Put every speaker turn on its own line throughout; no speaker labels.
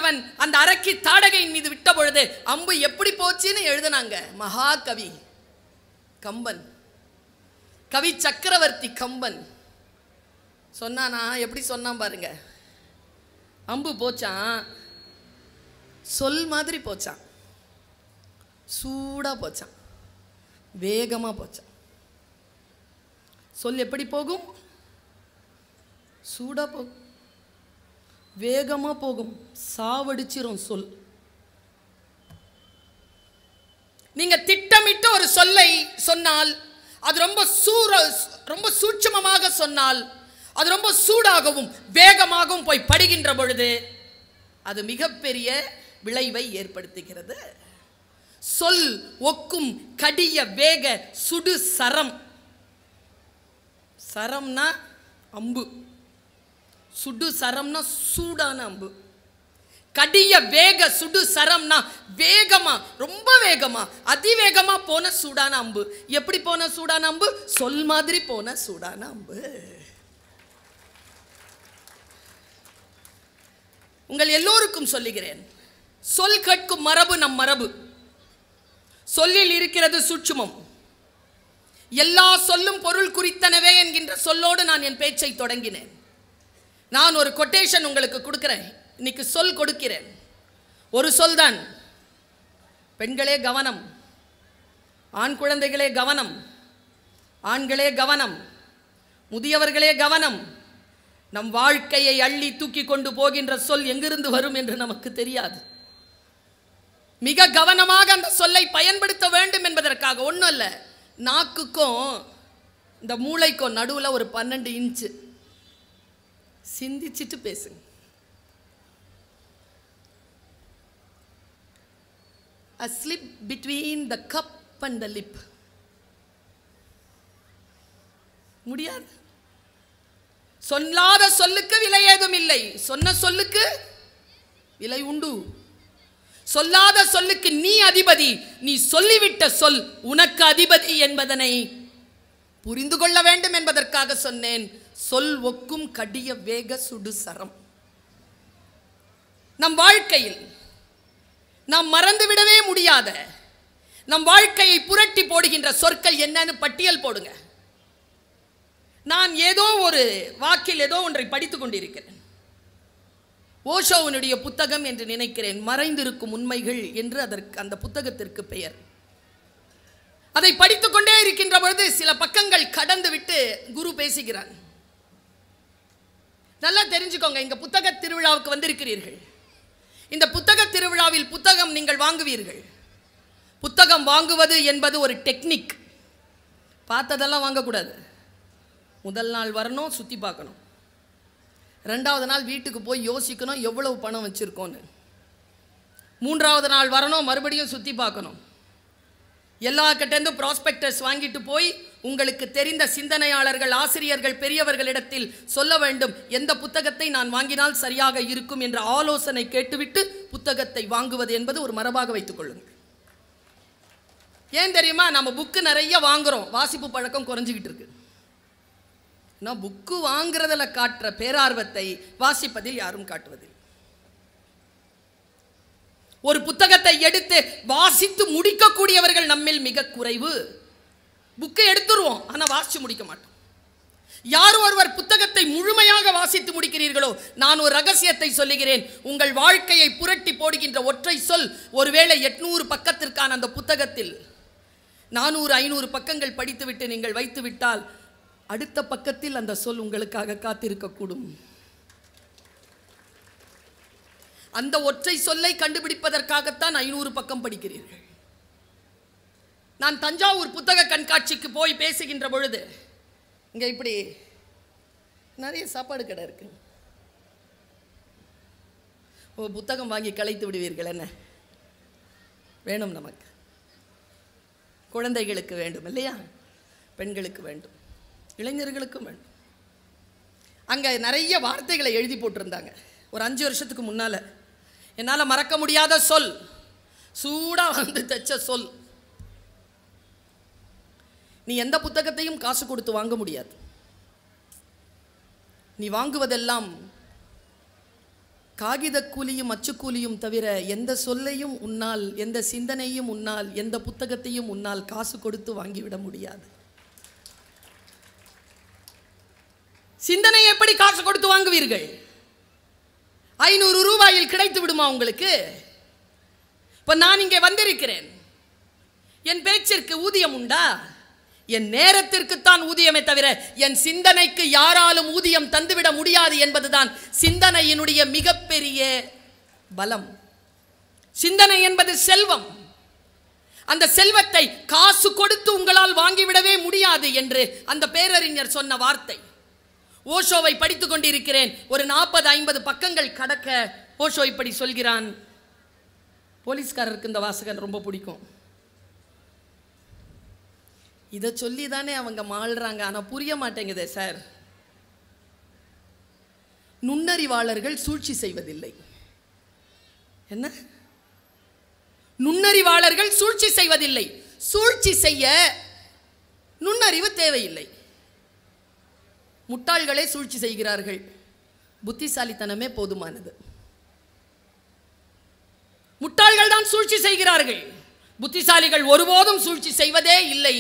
அவன் அந்த அரக்கி தாடகையின் மீது விட்ட பொழுது அம்பு எப்படி போச்சுன்னு எழுதினாங்க மகாகவி கம்பன், கவி சக்கரவர்த்தி கம்பன். சொன்னானா எப்படி சொன்னான் பாருங்க. அம்பு போச்சான், சொல் மாதிரி போச்சான், சூடா போச்சான், வேகமா போச்சான். சொல் எப்படி போகும்? சூடா போகும், வேகமா போகும், சாவடிச்சிரும் சொல். நீங்க திட்டமிட்டு ஒரு சொல்லை சொன்னால், அது ரொம்ப சூட்சமமாக சொன்னால், அது ரொம்ப சூடாகவும் வேகமாகவும் போய் படுகின்ற பொழுது அது மிகப்பெரிய விளைவை ஏற்படுத்துகிறது. சொல் ஒக்கும் கடிய வேக சுடு சரம். சரம்னா அம்பு, சுடு சரம்னா சூடான அம்பு. கடிய வேக சுடு சரம்னா வேகமா, ரொம்ப வேகமா, அதிவேகமா போன சூடான அம்பு. எப்படி போன சூடான அம்பு? சொல் மாதிரி போன சூடான அம்பு. உங்கள் எல்லோருக்கும் சொல்லுகிறேன், சொல் கேட்கும் மரபு நம் மரபு. சொல்லில் இருக்கிறது சூட்சுமம். எல்லா சொல்லும் பொருள் குறித்தனவே என்கின்ற சொல்லோடு நான் என் பேச்சை தொடங்கினேன். நான் ஒரு கொட்டேஷன் உங்களுக்கு கொடுக்கிறேன், இன்னைக்கு சொல் கொடுக்கிறேன். ஒரு சொல் தான். பெண்களே கவனம், ஆண் குழந்தைகளே கவனம், ஆண்களே கவனம், முதியவர்களே கவனம். நம் வாழ்க்கையை அள்ளி தூக்கி கொண்டு போகின்ற சொல் எங்கிருந்து வரும் என்று நமக்கு தெரியாது. மிக கவனமாக அந்த சொல்லை பயன்படுத்த வேண்டும் என்பதற்காக. ஒன்றும் இல்லை, நாக்குக்கும் இந்த மூளைக்கும் நடுவில் ஒரு 12 இன்ச்சு சிந்திச்சிட்டு பேசுங்க. A slip between the cup and the lip. முடியாது. சொல்லாத சொல்லுக்கு விலை ஏதும் இல்லை, சொன்ன சொல்லுக்கு விலை உண்டு. சொல்லாத சொல்லுக்கு நீ அதிபதி, நீ சொல்லிவிட்ட சொல் உனக்கு அதிபதி என்பதனை புரிந்து கொள்ள வேண்டும் என்பதற்காக சொன்னேன். சொல் ஒக்கும் கடிய வேக சுடு சரம். நம் வாழ்க்கையில் நாம் மறந்துவிடவே முடியாத, நம் வாழ்க்கையை புரட்டி போடுகின்ற சொற்கள் என்னன்னு பட்டியல் போடுங்க. நான் ஏதோ ஒரு வாக்கில் ஏதோ ஒன்றை படித்துக் கொண்டிருக்கிறேன். ஓஷோவினுடைய புத்தகம் என்று நினைக்கிறேன், மறைந்திருக்கும் உண்மைகள் என்று அந்த புத்தகத்திற்கு பெயர். அதை படித்துக்கொண்டே இருக்கின்ற பொழுது சில பக்கங்கள் கடந்து விட்டு குரு பேசுகிறான். நல்லா தெரிஞ்சுக்கோங்க, இங்க புத்தக திருவிழாவுக்கு வந்திருக்கிறீர்கள். இந்த புத்தக திருவிழாவில் புத்தகம் நீங்கள் வாங்குவீர்கள். புத்தகம் வாங்குவது என்பது ஒரு டெக்னிக். பார்த்ததெல்லாம் வாங்கக்கூடாது. முதல் நாள் வரணும், சுற்றி பார்க்கணும். 2வது நாள் வீட்டுக்கு போய் யோசிக்கணும் எவ்வளவு பணம் வச்சுருக்கோன்னு. 3வது நாள் வரணும், மறுபடியும் சுற்றி பார்க்கணும். எல்லா கிட்டேருந்து ப்ராஸ்பெக்டர்ஸ் வாங்கிட்டு போய் உங்களுக்கு தெரிந்த சிந்தனையாளர்கள், ஆசிரியர்கள், பெரியவர்களிடத்தில் சொல்ல வேண்டும், எந்த புத்தகத்தை நான் வாங்கினால் சரியாக இருக்கும் என்ற ஆலோசனை கேட்டுவிட்டு புத்தகத்தை வாங்குவது என்பது ஒரு மரபாக வைத்துக் கொள்ளுங்கள். ஏன் தெரியுமா? நம்ம புக்கு நிறைய வாங்குறோம், வாசிப்பு பழக்கம் குறைஞ்சிக்கிட்டு இருக்கு. நான் புக்கு வாங்குறதில் காட்டுற பேரார்வத்தை வாசிப்பதில் யாரும் காட்டுவதில்லை. ஒரு புத்தகத்தை எடுத்து வாசித்து முடிக்கக்கூடியவர்கள் நம்மில் மிக குறைவு. புக்கை எடுத்துருவோம், ஆனால் வாசித்து முடிக்க மாட்டோம். யார் ஒருவர் புத்தகத்தை முழுமையாக வாசித்து முடிக்கிறீர்களோ, நான் ஒரு ரகசியத்தை சொல்லுகிறேன். உங்கள் வாழ்க்கையை புரட்டி போடுகின்ற ஒற்றை சொல் ஒருவேளை 800 பக்கத்திற்கான அந்த புத்தகத்தில் 400-500 பக்கங்கள் படித்துவிட்டு நீங்கள் வைத்து விட்டால் அடுத்த பக்கத்தில் அந்த சொல் உங்களுக்காக காத்திருக்கக்கூடும். அந்த ஒற்றை சொல்லை கண்டுபிடிப்பதற்காகத்தான் 500 பக்கம் படிக்கிறீர்கள். நான் தஞ்சாவூர் புத்தக கண்காட்சிக்கு போய் பேசுகின்ற பொழுது, இங்கே இப்படி நிறைய சாப்பாடு கடை இருக்கு. புத்தகம் வாங்கி களைத்து விடுவீர்கள் என்ன? வேணும், நமக்கு குழந்தைகளுக்கு வேண்டும் இல்லையா, பெண்களுக்கு வேண்டும், இளைஞர்களுக்கும் வேண்டும். அங்கே நிறைய வார்த்தைகளை எழுதி போட்டிருந்தாங்க. ஒரு 5 வருஷத்துக்கு முன்னால் என்னால் மறக்க முடியாத சொல், சூடாக வந்து தைச்ச சொல். நீ எந்த புத்தகத்தையும் காசு கொடுத்து வாங்க முடியாது. நீ வாங்குவதெல்லாம் காகித கூலியும் அச்சுக்கூலியும் தவிர எந்த சொல்லையும் உன்னால், எந்த சிந்தனையும் உன்னால், எந்த புத்தகத்தையும் உன்னால் காசு கொடுத்து வாங்கிவிட முடியாது. சிந்தனை எப்படி காசு கொடுத்து வாங்குவீர்கள்? 500 ரூபாயில் கிடைத்து விடுமா உங்களுக்கு? இப்ப நான் இங்கே வந்திருக்கிறேன், என் பேச்சிற்கு ஊதியம் உண்டா? என் நேரத்திற்குத்தான் ஊதியமே தவிர என் சிந்தனைக்கு யாராலும் ஊதியம் தந்துவிட முடியாது என்பதுதான் சிந்தனையினுடைய மிகப்பெரிய பலம். சிந்தனை என்பது செல்வம். அந்த செல்வத்தை காசு கொடுத்து உங்களால் வாங்கிவிடவே முடியாது என்று அந்த பேரறிஞர் சொன்ன வார்த்தை. ஓஷோவை படித்துக் கொண்டிருக்கிறேன். ஒரு 40-50 பக்கங்கள் கடக்க ஓஷோ இப்படி சொல்கிறான். போலீஸ்காரருக்கு இந்த வாசகன் ரொம்ப பிடிக்கும். இதை சொல்லி தானே அவங்க மாள்றாங்க, ஆனால் புரிய மாட்டேங்குதே சார். நுண்ணறிவாளர்கள் சூழ்ச்சி செய்வதில்லை. என்ன? நுண்ணறிவாளர்கள் சூழ்ச்சி செய்வதில்லை. சூழ்ச்சி செய்ய நுண்ணறிவு தேவையில்லை. முட்டாள்களே சூழ்ச்சி செய்கிறார்கள். புத்திசாலித்தனமே போதுமானது. முட்டாள்கள் தான் சூழ்ச்சி செய்கிறார்கள். புத்திசாலிகள் ஒருபோதும் சூழ்ச்சி செய்வதே இல்லை.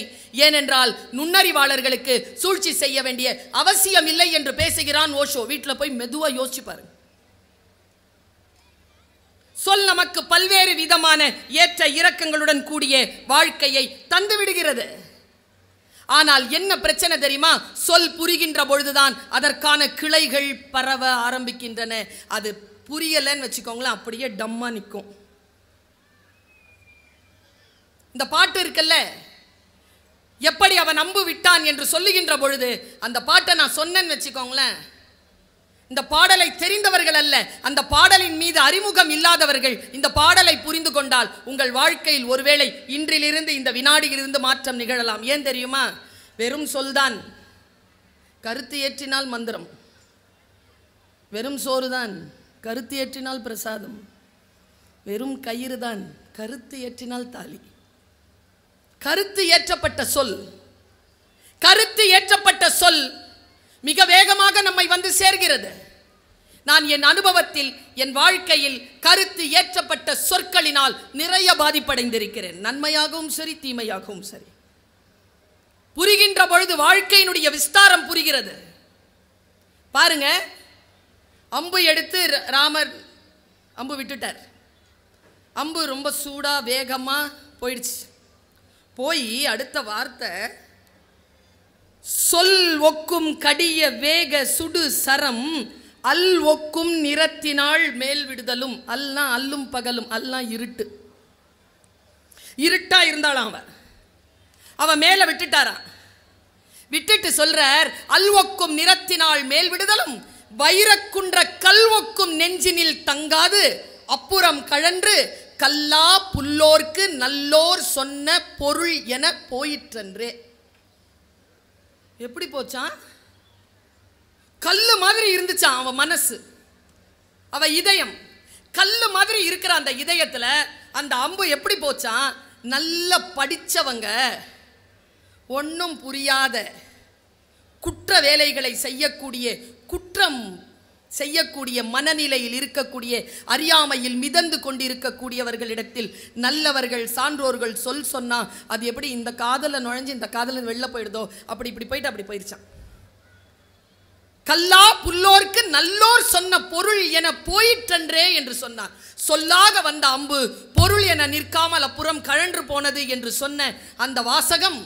ஏனென்றால் நுண்ணறிவாளர்களுக்கு சூழ்ச்சி செய்ய வேண்டிய அவசியம் இல்லை என்று பேசுகிறான் ஓஷோ. வீட்டில் போய் மெதுவா யோசிச்சு பாருங்க. சொல் நமக்கு பல்வேறு விதமான ஏற்ற இறக்கங்களுடன் கூடிய வாழ்க்கையை தந்து விடுகிறது. ஆனால் என்ன பிரச்சனை தெரியுமா? சொல் புரிகின்ற பொழுதுதான் அதற்கான கிளைகள் பரவ ஆரம்பிக்கின்றன. அது புரியலன்னு வச்சுக்கோங்களேன், அப்படியே டம்மா நிற்கும். இந்த பாட்டு இருக்குல்ல, எப்படி அவன் அம்பு விட்டான் என்று சொல்லுகின்ற பொழுது அந்த பாட்டை நான் சொன்னேன்னு வச்சுக்கோங்களேன், இந்த பாடலை தெரிந்தவர்கள் அல்ல, அந்த பாடலின் மீது அறிமுகம் இல்லாதவர்கள் இந்த பாடலை புரிந்து கொண்டால் உங்கள் வாழ்க்கையில் ஒருவேளை இன்றிலிருந்து இந்த வினாடியிலிருந்து மாற்றம் நிகழலாம். ஏன் தெரியுமா? வெறும் சொல்தான். கருத்து ஏற்றினால் மந்திரம். வெறும் சோறுதான், கருத்து ஏற்றினால் பிரசாதம். வெறும் கயிறு தான், கருத்து ஏற்றினால் தாலி. கருத்து ஏற்றப்பட்ட சொல், கருத்து ஏற்றப்பட்ட சொல் மிக வேகமாக நம்மை வந்து சேர்கிறது. நான் என் அனுபவத்தில், என் வாழ்க்கையில் கருத்து ஏற்றப்பட்ட சொற்களினால் நிறைய பாதிப்படைந்திருக்கிறேன். நன்மையாகவும் சரி, தீமையாகவும் சரி. புரிகின்ற பொழுது வாழ்க்கையினுடைய விஸ்தாரம் புரிகிறது. பாருங்க, அம்பு எடுத்து ராமர் அம்பு விட்டுட்டார். அம்பு ரொம்ப சூடா வேகமா போயிடுச்சு. போய் அடுத்த வார்த்தை, சொல் ஒக்கும் கடிய வேக சுடு சரம் அல் ஒக்கும் நிறத்தினாள் மேல் விடுதலும். அல்லா அல்லும் பகலும், அல்லா இருட்டு. இருட்டா இருந்தாலும் அவன் மேல விட்டுட்டாரான். விட்டுட்டு சொல்றார், அல் ஒக்கும் நிறத்தினாள் மேல் விடுதலும் வைரக்குன்ற கல் ஒக்கும் நெஞ்சினில் தங்காது அப்புறம் கழன்று கல்லா புல்லோர்க்கு நல்லோர் சொன்ன பொருள் என போயிற்றன்றே. எப்படி போச்சான்? கல்லு மாதிரி இருந்துச்சான் அவன் மனசு, அவ இதயம். கல்லு மாதிரி இருக்கிற அந்த இதயத்துல அந்த அம்பு எப்படி போச்சான்? நல்ல படிச்சவங்க, ஒன்றும் புரியாத குற்ற வேலைகளை செய்யக்கூடிய, குற்றம் செய்யக்கூடிய மனநிலையில் இருக்கக்கூடிய, அறியாமையில் மிதந்து கொண்டிருக்கக்கூடியவர்களிடத்தில் நல்லவர்கள், சான்றோர்கள் சொல் சொன்னா அது எப்படி இந்த காதல நுழைஞ்சு இந்த காதல வெளில போயிடுதோ அப்படி இப்படி போயிட்டு அப்படி போயிருச்சான். கல்லா புல்லோர்க்கு நல்லோர் சொன்ன பொருள் என போயிற்றன்றே என்று சொன்னார். சொல்லாக வந்த அம்பு பொருள் என நிற்காமல் அப்புறம் கழன்று போனது என்று சொன்ன அந்த வாசகம்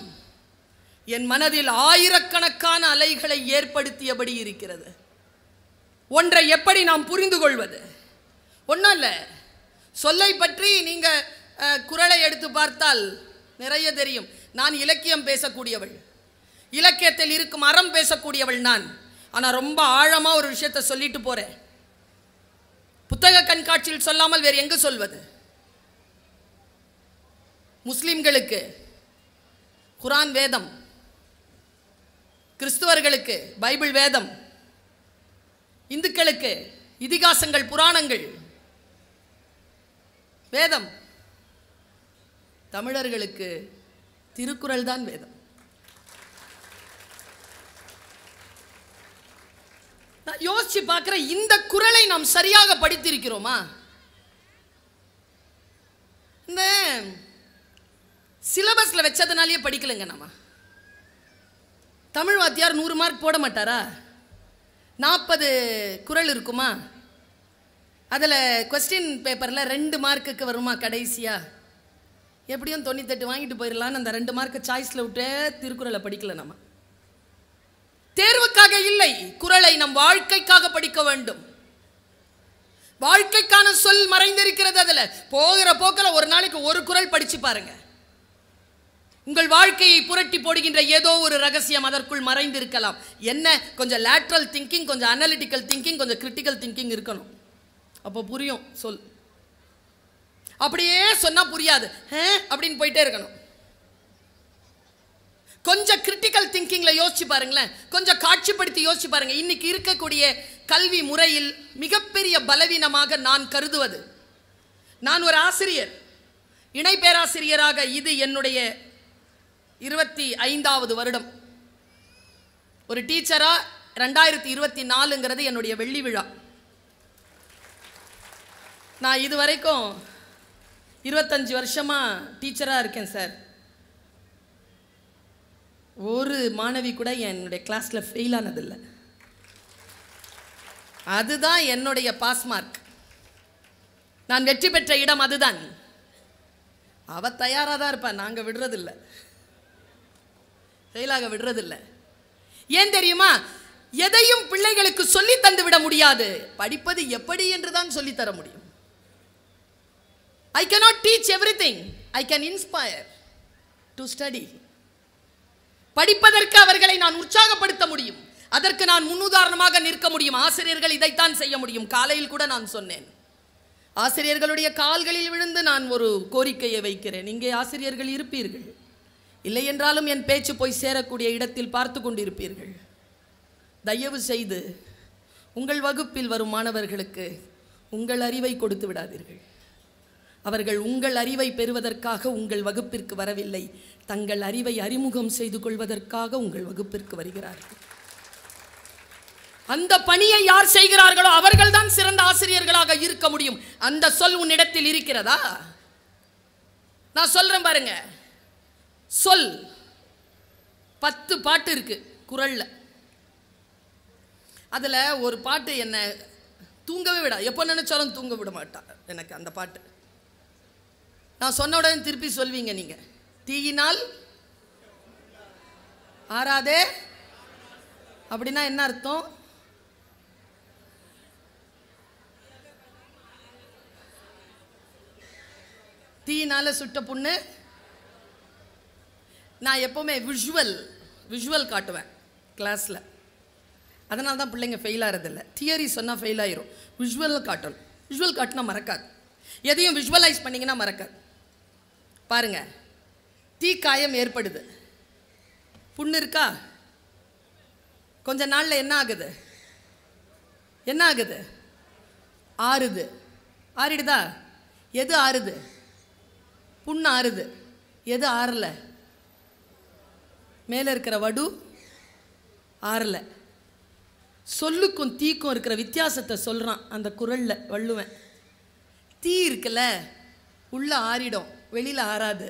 என் மனதில் ஆயிரக்கணக்கான அலைகளை ஏற்படுத்தியபடி இருக்கிறது. ஒன்றை எப்படி நாம் புரிந்து கொள்வது? ஒன்றும் இல்லை, சொல்லை பற்றி நீங்க குறளை எடுத்து பார்த்தால் நிறைய தெரியும். நான் இலக்கியம் பேசக்கூடியவள், இலக்கியத்தில் இருக்கும் அறம் பேசக்கூடியவள் நான். ஆனால் ரொம்ப ஆழமாக ஒரு விஷயத்தை சொல்லிட்டு போறேன். புத்தக கண்காட்சியில் சொல்லாமல் வேறு எங்கு சொல்வது? முஸ்லிம்களுக்கு குரான் வேதம், கிறிஸ்துவர்களுக்கு பைபிள் வேதம், இந்துக்களுக்கு இதிகாசங்கள், புராணங்கள் வேதம், தமிழர்களுக்கு திருக்குறள் தான் வேதம். நான் யோசிச்சு பார்க்கிறேன், இந்த குறளை நாம் சரியாக படித்திருக்கிறோமா? இந்த சிலபஸ்ல வச்சதுனாலேயே படிக்கலைங்க. நம்ம தமிழ் வாத்தியார் 100 மார்க் போட மாட்டாரா? 40 குறள் இருக்குமா? அதில் கொஸ்டின் பேப்பரில் 2 மார்க்குக்கு வருமா கடைசியா? எப்படியும் 98 வாங்கிட்டு போயிடலான்னு அந்த 2 மார்க்கு சாய்ஸில் விட்டு திருக்குறளை படிக்கல. நம்ம தேர்வுக்காக இல்லை, குறளை நம் வாழ்க்கைக்காக படிக்க வேண்டும். வாழ்க்கைக்கான சொல் மறைந்திருக்கிறது. அதில் போகிற போக்கில் ஒரு நாளைக்கு ஒரு குறள் படிச்சு பாருங்க. உங்கள் வாழ்க்கையை புரட்டி போடுகின்ற ஏதோ ஒரு ரகசியம் அதற்குள் மறைந்திருக்கலாம். என்ன? கொஞ்சம் லேட்ரல் திங்கிங், கொஞ்சம் அனலிட்டிக்கல் திங்கிங், கொஞ்சம் கிரிட்டிக்கல் திங்கிங் இருக்கணும். அப்போ புரியும் சொல். அப்படியே சொன்னா புரியாது, அப்படின்னு போயிட்டே இருக்கணும். கொஞ்சம் கிரிட்டிக்கல் திங்கிங்ல யோசிச்சு பாருங்களேன், கொஞ்சம் காட்சிப்படுத்தி யோசிச்சு பாருங்க. இன்னைக்கு இருக்கக்கூடிய கல்வி முறையில் மிகப்பெரிய பலவீனமாக நான் கருதுவது, நான் ஒரு ஆசிரியர், இணை பேராசிரியராக இது என்னுடைய 25வது வருடம். ஒரு டீச்சரா 2024ங்கிறது என்னுடைய வெள்ளி விழா. நான் இது வரைக்கும் 25 வருஷமா டீச்சரா இருக்கேன் சார். ஒரு மாணவி கூட என்னுடைய கிளாஸ்ல ஃபெயில் ஆனதில்லை. அதுதான் என்னுடைய பாஸ் மார்க். நான் வெற்றி பெற்ற இடம் அதுதான். அவ தயாராக தான் இருப்பா, நாங்கள் விடுறதில்லை, ஃபெயிலாக விடுறதில்லை. ஏன் தெரியுமா? எதையும் பிள்ளைகளுக்கு சொல்லி தந்து விட முடியாது. படிப்பது எப்படி என்று தான் சொல்லி தர முடியும். I cannot teach everything. I can inspire to study. படிப்பதற்கு அவர்களை நான் உற்சாகப்படுத்த முடியும். அதற்கு நான் முன்னுதாரணமாக நிற்க முடியும். ஆசிரியர்கள் இதைத்தான் செய்ய முடியும். காலையில் கூட நான் சொன்னேன், ஆசிரியர்களுடைய கால்களில் விழுந்து நான் ஒரு கோரிக்கையை வைக்கிறேன். இங்கே ஆசிரியர்கள் இருப்பீர்கள், இல்லை என்றாலும் என் பேச்சு போய் சேரக்கூடிய இடத்தில் பார்த்து கொண்டிருப்பீர்கள். தயவு செய்து உங்கள் வகுப்பில் வரும் மாணவர்களுக்கு உங்கள் அறிவை கொடுத்து விடாதீர்கள். அவர்கள் உங்கள் அறிவை பெறுவதற்காக உங்கள் வகுப்பிற்கு வரவில்லை, தங்கள் அறிவை அறிமுகம் செய்து கொள்வதற்காக உங்கள் வகுப்பிற்கு வருகிறார்கள். அந்த பணியை யார் செய்கிறார்களோ அவர்கள் தான் சிறந்த ஆசிரியர்களாக இருக்க முடியும். அந்த சொல் உன்னிடத்தில் இருக்கிறதா? நான் சொல்றேன் பாருங்க. சொல் 10 பாட்டு இருக்கு குறள்ல. அதுல ஒரு பாட்டு என்ன தூங்கவே விடா, எப்போ நினைச்சாலும் தூங்க விட மாட்டா எனக்கு அந்த பாட்டு. நான் சொன்ன உடனே திருப்பி சொல்வீங்க நீங்க, தீயினால் ஆறாதே. அப்படின்னா என்ன அர்த்தம்? தீயினால சுட்ட புண்ணு. நான் எப்போவுமே விஷுவல் காட்டுவேன் கிளாஸில். அதனால தான் பிள்ளைங்க ஃபெயில் ஆகிறதில்ல. தியரி சொன்னால் ஃபெயில் ஆயிரும். விஷுவல் காட்டணும். விஷுவல் காட்டினா மறக்காது. எதையும் விஷுவலைஸ் பண்ணிங்கன்னா மறக்காது. பாருங்க, தீக்காயம் ஏற்படுது, புண்ணு இருக்கா? கொஞ்ச நாளில் என்ன ஆகுது? என்ன ஆகுது? ஆறுது. ஆறிடுதா? எது ஆறுது? புண்ணு ஆறுது. எது ஆறல? மேலே இருக்கிற வடு ஆறல. சொல்லுக்கும் தீக்கும் இருக்கிற வித்தியாசத்தை சொல்கிறான் அந்த குறளில் வள்ளுவன். தீ இருக்குல்ல, உள்ள ஆறிடும், வெளியில் ஆறாது.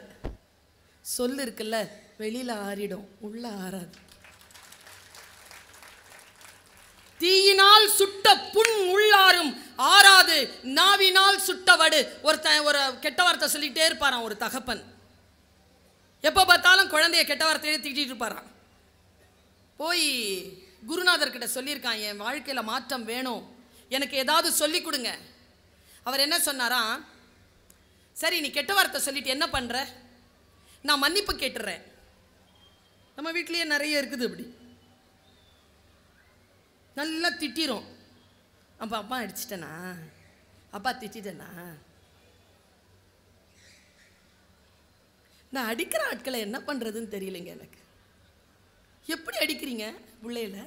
சொல்லு இருக்குல்ல, வெளியில் ஆறிடும், உள்ள ஆறாது. தீயினால் சுட்ட புண் உள்ளாரும் ஆறாது, நாவினால் சுட்ட வடு. ஒருத்தன் ஒரு கெட்ட வார்த்தை சொல்லிகிட்டே இருப்பாரான் ஒரு தகப்பன். எப்போ பார்த்தாலும் குழந்தைய கெட்ட வார்த்தையே திட்டிகிட்டு இருப்பாரான். போய் குருநாதர்கிட்ட சொல்லியிருக்கான், என் வாழ்க்கையில் மாற்றம் வேணும், எனக்கு ஏதாவது சொல்லி கொடுங்க. அவர் என்ன சொன்னாராம், சரி நீ கெட்ட வார்த்தை சொல்லிட்டு என்ன பண்ணுற, நான் மன்னிப்பு கேட்டுறேன். நம்ம வீட்லேயே நிறைய இருக்குது அப்படி. நல்லா திட்டிரும். அப்போ அப்பா அடிச்சிட்டேனா, அப்பா திட்டேனா. நான் அடிக்கிற ஆட்களை என்ன பண்ணுறதுன்னு தெரியலைங்க எனக்கு. எப்படி அடிக்கிறீங்க பிள்ளையில?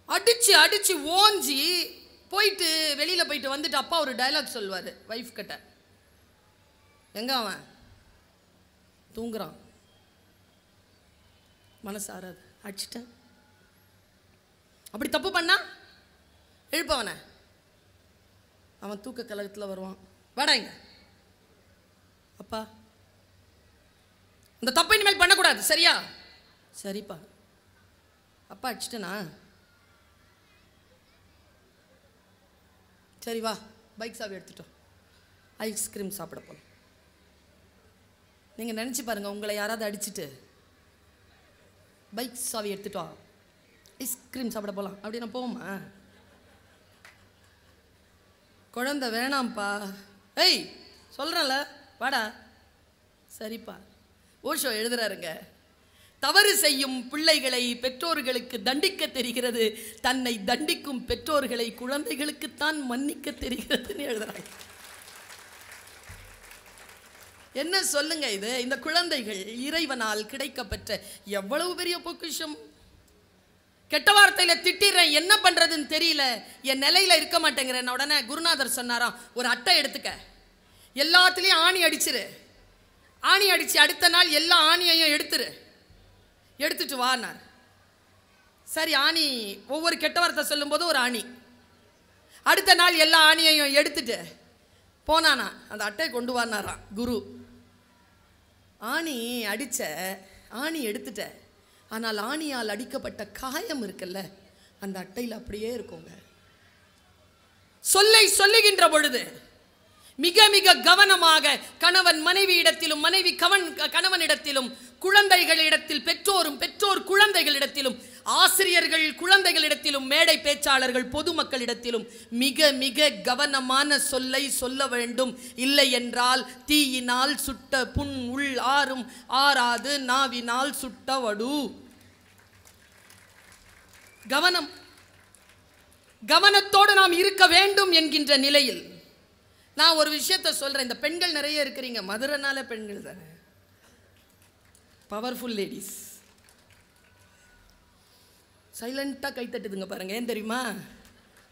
அடிச்சு அடிச்சு ஓஞ்சி போயிட்டு வெளியில் போயிட்டு வந்துட்டு அப்பா ஒரு டயலாக் சொல்வார் வைஃப் கிட்ட. எங்க அவன் தூங்குறான், மனசு ஆறாது, அடிச்சிட்டேன். அப்படி தப்பு பண்ணா எழுப்பவன, அவன் தூக்க கலகத்தில் வருவான். வாடாங்க அப்பா, இந்த தப்பை இனிமேல் பண்ணக்கூடாது, சரியா? சரிப்பா. அப்பா அடிச்சிட்டனா? சரி வா, பைக் சாவி எடுத்துட்டோம், ஐஸ்கிரீம் சாப்பிட போகலாம். நீங்கள் நினச்சி பாருங்கள், உங்களை யாராவது அடிச்சுட்டு பைக் சாவி எடுத்துட்டோம் ஐஸ்கிரீம் சாப்பிட போகலாம் அப்படின்னு போவோமா? குழந்தை வேணாம்ப்பா, ஏய் சொல்கிறேன்ல வாடா. சரிப்பா. ஓஷோ எழுதுறாருங்க, தவறு செய்யும் பிள்ளைகளை பெற்றோர்களுக்கு தண்டிக்க தெரிகிறது, தன்னை தண்டிக்கும் பெற்றோர்களை குழந்தைகளுக்குத்தான் மன்னிக்க தெரிகிறதுன்னு எழுதுறாங்க. என்ன சொல்லுங்க இது? இந்த குழந்தைகள் இறைவனால் கிடைக்கப்பெற்ற எவ்வளவு பெரிய பொக்கிஷம். கெட்ட வார்த்தையில திட்டிடுறேன், என்ன பண்றதுன்னு தெரியல, என் நிலையில இருக்க மாட்டேங்கிறேன். உடனே குருநாதர் சொன்னாராம், ஒரு அட்டை எடுத்துக்க, எல்லாத்துலேயும் ஆணி அடிச்சிரு, ஆணி அடிச்சு அடுத்த நாள் எல்லா ஆணியையும் எடுத்துட்டு வானார். சரி, ஆணி ஒவ்வொரு கெட்ட வார்த்தை சொல்லும் போது ஒரு ஆணி, அடுத்த நாள் எல்லா ஆணியையும் எடுத்துட்டு போனானா, அந்த அட்டையை கொண்டு வானாராம் குரு. ஆணி அடிச்ச, ஆணி எடுத்துட்ட, ஆனால் ஆணியால் அடிக்கப்பட்ட காயம் இருக்குல்ல, அந்த அட்டையில் அப்படியே இருக்குங்க. சொல்லை சொல்லுகின்ற பொழுது மிக மிக கவனமாக கணவன் மனைவியிடத்திலும், மனைவி கணவனிடத்திலும், குழந்தைகளிடத்தில் பெற்றோரும், பெற்றோர் குழந்தைகளிடத்திலும், ஆசிரியர்கள் குழந்தைகளிடத்திலும், மேடை பேச்சாளர்கள் பொதுமக்களிடத்திலும் மிக மிக கவனமான சொல்லை சொல்ல வேண்டும். இல்லை என்றால் தீயினால் சுட்ட புண் உள் ஆறும் ஆறாது, நாவினால் சுட்ட வடு. கவனம், கவனத்தோடு நாம் இருக்க வேண்டும் என்கின்ற நிலையில் நான் ஒரு விஷயத்தை சொல்றேன். இந்த பெண்கள் நிறைய இருக்கிறீங்க, மதுரைனால பெண்கள் தானே, பவர்ஃபுல் லேடிஸ். சைலண்டாக கை தட்டுதுங்க பாருங்க, ஏன் தெரியுமா?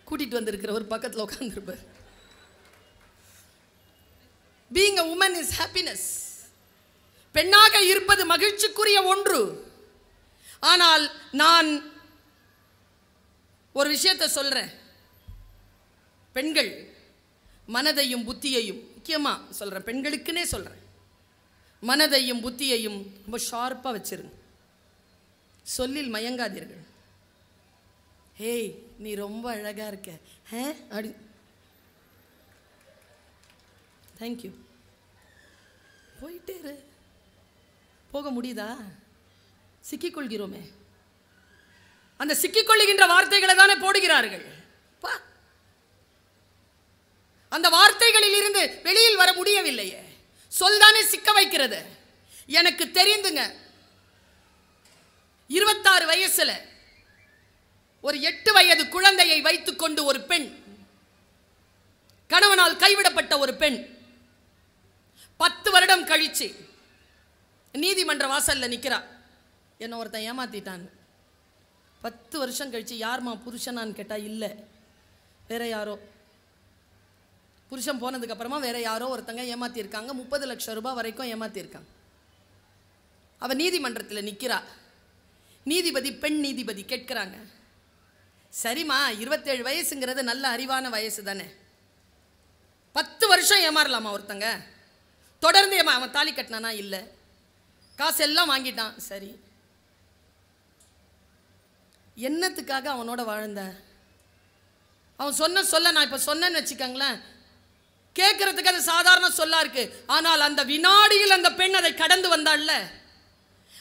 கூட்டிட்டு வந்திருக்கிற ஒரு பக்கத்தில் உட்கார்ந்துருப்பார். Being a woman is happiness. பெண்ணாக இருப்பது மகிழ்ச்சிக்குரிய ஒன்று. ஆனால் நான் ஒரு விஷயத்தை சொல்றேன், பெண்கள் மனதையும் புத்தியையும், முக்கியமா சொல்றேன், பெண்களுக்குன்னே சொல்றேன், மனதையும் புத்தியையும் ரொம்ப ஷார்ப்பா வச்சிருங்க. சொல்லில் மயங்காதீர்கள். ஹேய் நீ ரொம்ப அழகா இருக்க, அப்படி தேங்க்யூ, போயிட்டே இரு. போக முடியுதா? சிக்கிக்கொள்கிறோமே, அந்த சிக்கிக்கொள்ளுகின்ற வார்த்தைகளை தானே போடுகிறார்கள். அந்த வார்த்தைகளில் இருந்து வெளியில் வர முடியவில்லையே, சொல்தானே சிக்க வைக்கிறது. எனக்கு தெரிந்துங்க, 26 வயசுல ஒரு 8 வயது குழந்தையை வைத்துக்கொண்டு ஒரு பெண், கணவனால் கைவிடப்பட்ட ஒரு பெண், 10 வருடம் கழிச்சு நீதிமன்ற வாசல்ல நிக்கிறா. என்ன ஒருத்தன் ஏமாத்திட்டான். 10 வருஷம் கழிச்சு யார்மா புருஷனான்னு கேட்டா இல்லை, வேற யாரோ. புருஷன் போனதுக்கு அப்புறமா வேற யாரோ ஒருத்தங்க ஏமாத்திருக்காங்க, 30 லட்சம் ரூபாய் வரைக்கும் ஏமாத்திருக்காங்க. அவ நீதிமன்றத்தில் நிக்கிறா. நீதிபதி, பெண் நீதிபதி கேட்கிறாங்க, சரிம்மா 27 வயசுங்கிறது நல்ல அறிவான வயசு தானே, 10 வருஷம் ஏமாறலாமா ஒருத்தங்க? தொடர்ந்து அவன் தாலி கட்டினானா? இல்லை. காசு எல்லாம் வாங்கிட்டான், சரி. என்னத்துக்காக அவனோட வாழ்ந்த? அவன் சொல்ல நான் இப்ப சொன்னேன்னு வச்சுக்கோங்களேன், கேட்கறதுக்கு அது சாதாரண சொல்லா இருக்கு. ஆனால் அந்த வினாடியில் அந்த பெண் அதை கடந்து வந்தாள்ல,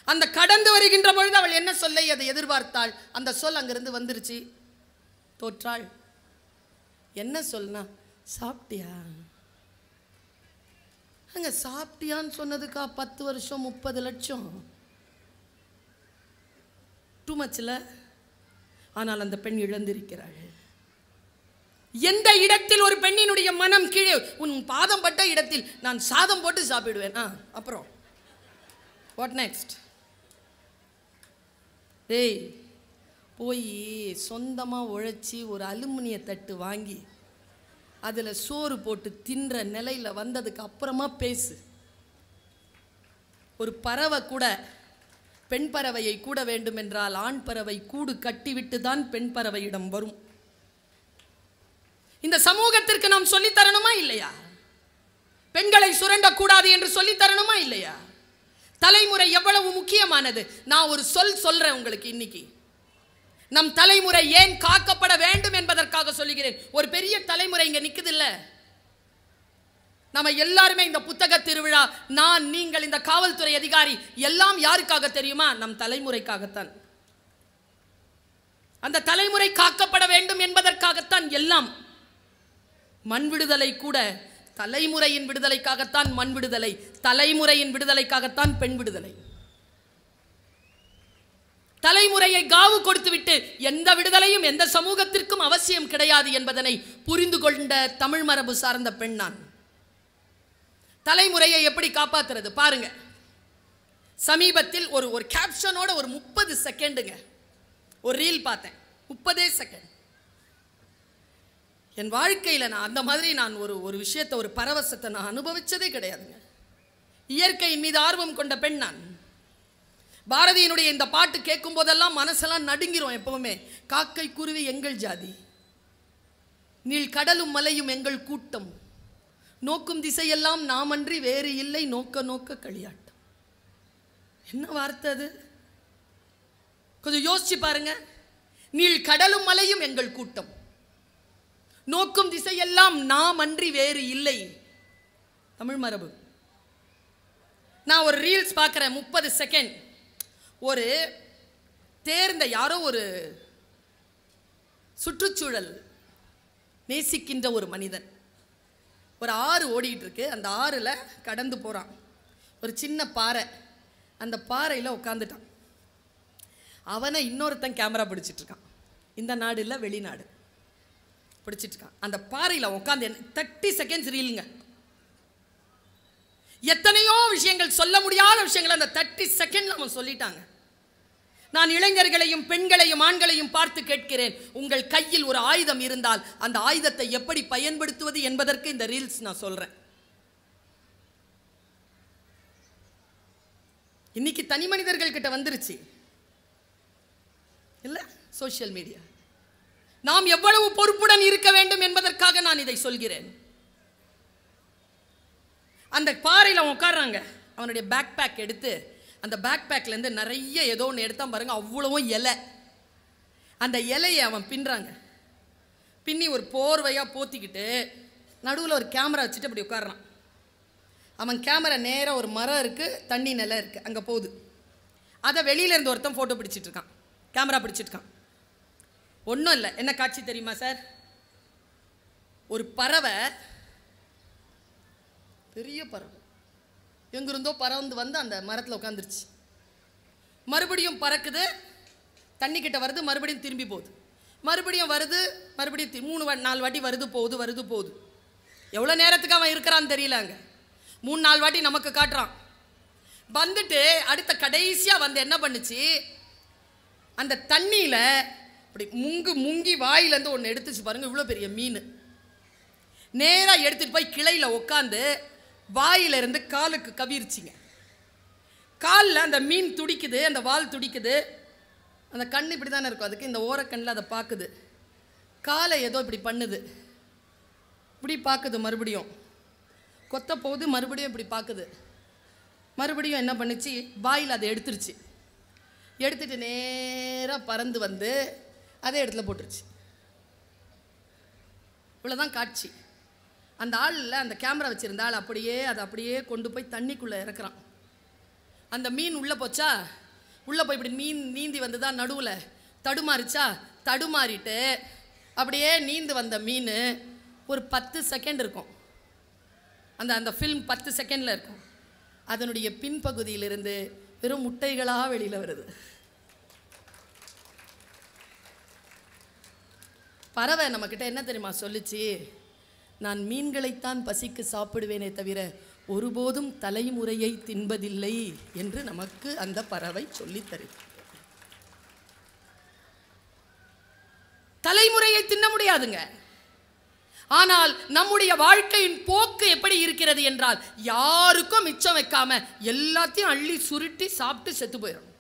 அந்த கடந்து வருகின்ற பொழுது அவள் என்ன சொல்லை அதை எதிர்பார்த்தாள், அந்த சொல் அங்கிருந்து வந்துருச்சு. தோற்றாள். என்ன சொல்னா, சாப்பிட்டியா? அங்க சாப்பிட்டியான்னு சொன்னதுக்கா 10 வருஷம் 30 லட்சம்? டூ மச்ல. ஆனால் அந்த பெண் இழந்திருக்கிறாள். எந்த இடத்தில் ஒரு பெண்ணினுடைய மனம் கீழே, உன் பாதம் பட்ட இடத்தில் நான் சாதம் போட்டு சாப்பிடுவேன், அப்புறம் வாட் நெக்ஸ்ட்? டேய், போய் சொந்தமாக உழைச்சி ஒரு அலுமினிய தட்டு வாங்கி அதில் சோறு போட்டு தின்ற நிலையில் வந்ததுக்கு அப்புறமா பேசு. ஒரு பறவை கூட பெண் பறவையை கூட வேண்டும் என்றால் ஆண் பறவை கூடு கட்டிவிட்டு தான் பெண் பறவையிடம் வரும். இந்த சமூகத்திற்கு நாம் சொல்லித் தரணுமா இல்லையா? பெண்களை சுரண்டக்கூடாது என்று சொல்லித் தரணுமா இல்லையா? தலைமுறை எவ்வளவு முக்கியமானது. நான் ஒரு சொல்றேன் உங்களுக்கு இன்னைக்கு. நம் தலைமுறை ஏன் காக்கப்பட வேண்டும் என்பதற்காக சொல்லுகிறேன். ஒரு பெரிய தலைமுறை இங்க நிக்குது இல்ல. நம்ம எல்லாருமே இந்த புத்தக திருவிழா, நான், நீங்கள், இந்த காவல்துறை அதிகாரி எல்லாம் யாருக்காக தெரியுமா? நம் தலைமுறைக்காகத்தான். அந்த தலைமுறை காக்கப்பட வேண்டும் என்பதற்காகத்தான் எல்லாம். மண் விடுதலை கூட தலைமுறையின் விடுதலைக்காகத்தான். மண் விடுதலை தலைமுறையின் விடுதலைக்காகத்தான். பெண் விடுதலை தலைமுறையை காவு கொடுத்துவிட்டு எந்த விடுதலையும் எந்த சமூகத்திற்கும் அவசியம் கிடையாது என்பதனை புரிந்து கொண்ட தமிழ் மரபு சார்ந்த பெண் நான். தலைமுறையை எப்படி காப்பாத்துறது பாருங்க. சமீபத்தில் ஒரு கேப்ஷனோட ஒரு 30 செகண்டுங்க ஒரு ரீல் பார்த்தேன். 30 செகண்ட். என் வாழ்க்கையில் நான் அந்த மாதிரி ஒரு விஷயத்தை, ஒரு பரவசத்தை நான் அனுபவிச்சதே கிடையாதுங்க. இயற்கையின் மீது ஆர்வம் கொண்ட பெண் நான். பாரதியினுடைய இந்த பாட்டு கேட்கும் போதெல்லாம் மனசெல்லாம் நடுங்கிறோம். எப்பவுமே காக்கை குருவி எங்கள் ஜாதி, நீள் கடலும் மலையும் எங்கள் கூட்டம், நோக்கும் திசையெல்லாம் நாமன்றி வேறு இல்லை, நோக்க நோக்க களியாட்டம். என்ன வார்த்தை அது? கொஞ்சம் யோசிச்சு பாருங்க. நீள் கடலும் மலையும் எங்கள் கூட்டம், நோக்கும் திசையெல்லாம் நாம் அன்றி வேறு இல்லை. தமிழ் மரபு. நான் ஒரு ரீல்ஸ் பார்க்குறேன் 30 செகண்ட். ஒரு தேர்ந்த யாரோ ஒரு சுற்றுச்சூழல் நேசிக்கின்ற ஒரு மனிதன், ஒரு ஆறு ஓடிட்டு இருக்கு. அந்த ஆறுல கடந்து போறான். ஒரு சின்ன பாறை, அந்த பாறையில் உட்காந்துட்டான். அவனை இன்னொருத்தன் கேமரா பிடிச்சிட்டு இருக்கான். இந்த நாடு இல்லை, வெளிநாடு. பிடிச்சிட்டு இருக்கான். அந்த பாறையில் உட்காந்து 30 செகண்ட்ஸ் ரீலுங்க. எத்தனையோ விஷயங்கள், சொல்ல முடியாத விஷயங்கள் அந்த 30 செகண்ட்ல அவன் சொல்லிட்டாங்க. நான் இளைஞர்களையும் பெண்களையும் ஆண்களையும் பார்த்து கேட்கிறேன், உங்கள் கையில் ஒரு ஆயுதம் இருந்தால் அந்த ஆயுதத்தை எப்படி பயன்படுத்துவது என்பதற்கு இந்த ரீல்ஸ் நான் சொல்றேன். இன்னைக்கு தனி மனிதர்கள் கிட்ட வந்துருச்சு இல்ல சோசியல் மீடியா. நாம் எவ்வளவு பொறுப்புடன் இருக்க வேண்டும் என்பதற்காக நான் இதை சொல்கிறேன். அந்த பாறையில் அவன் உட்கார்றாங்க. அவனுடைய பேக் பேக் எடுத்து, அந்த பேக் பேக்லேருந்து நிறைய ஏதோ ஒன்று எடுத்தான் பாருங்க. அவ்வளவும் இலை. அந்த இலையை அவன் பின்னுறாங்க. பின்னி ஒரு போர்வையாக போத்திக்கிட்டு நடுவில் ஒரு கேமரா வச்சுட்டு அப்படி உட்கார்றான். அவன் கேமரா நேராக ஒரு மரம் இருக்குது, தண்ணி நிலம் இருக்குது, அங்கே போகுது. அதை வெளியிலேருந்து ஒருத்தன் ஃபோட்டோ பிடிச்சிட்டு இருக்கான், கேமரா பிடிச்சிட்டு இருக்கான். ஒன்றும் இல்லை. என்ன காட்சி தெரியுமா சார்? ஒரு பறவை, பெரிய பறவை, எங்கிருந்தோ பறந்து வந்து அந்த மரத்தில் உட்காந்துருச்சு. மறுபடியும் பறக்குது, தண்ணி கிட்ட வருது, மறுபடியும் திரும்பி போகுது, மறுபடியும் வருது, மறுபடியும் 3-4 வாட்டி வருது போகுது. எவ்வளோ நேரத்துக்கு அவன் இருக்கிறான்னு தெரியல. அங்கே 3-4 வாட்டி நமக்கு காட்டுறான். வந்துட்டு அடுத்த கடைசியாக வந்து என்ன பண்ணுச்சு, அந்த தண்ணியில் அப்படி முங்கி வாயிலேருந்து ஒன்று எடுத்துச்சு பாருங்க. இவ்வளோ பெரிய மீன் நேராக எடுத்துகிட்டு போய் கிளையில் உட்காந்து வாயிலிருந்து காலுக்கு கவிர்ச்சிங்க. காலில் அந்த மீன் துடிக்குது, அந்த வால் துடிக்குது. அந்த கண் இப்படி தானே இருக்கும் அதுக்கு, இந்த ஓரக்கண்ணில் அதை பார்க்குது. காலை ஏதோ இப்படி பண்ணுது, இப்படி பார்க்குது, மறுபடியும் கொத்த போகுது, மறுபடியும் இப்படி பார்க்குது. மறுபடியும் என்ன பண்ணுச்சு, வாயில் அதை எடுத்துருச்சு. எடுத்துட்டு நேராக பறந்து வந்து அதே இடத்துல போட்டுருச்சு. இவ்வளோதான் காட்சி. அந்த ஆளில் அந்த கேமரா வச்சுருந்த ஆள் அதை அப்படியே கொண்டு போய் தண்ணிக்குள்ளே இறக்குறான். அந்த மீன் உள்ளே போச்சா, உள்ளே போய் இப்படி நீந்தி வந்து தான் நடுவில் தடுமாறிச்சா, தடுமாறிட்டு அப்படியே நீந்து வந்த மீன் ஒரு 10 செகண்ட் இருக்கும். அந்த ஃபில்ம் 10 செகண்டில் இருக்கும். அதனுடைய பின்பகுதியிலிருந்து வெறும் முட்டைகளாக வெளியில் வருது. பறவை நம்மக்கிட்ட என்ன தெரியுமா சொல்லிச்சு, நான் மீன்களைத்தான் பசிக்கு சாப்பிடுவேனே தவிர ஒருபோதும் தலைமுறையை தின்பதில்லை என்று நமக்கு அந்த பறவை சொல்லித் தருகிறது. தலைமுறையை தின்ன முடியாதுங்க. ஆனால் நம்முடைய வாழ்க்கையின் போக்கு எப்படி இருக்கிறது என்றால், யாருக்கும் மிச்சம் வைக்காம எல்லாத்தையும் அள்ளி சுருட்டி சாப்பிட்டு செத்து போயிடும்.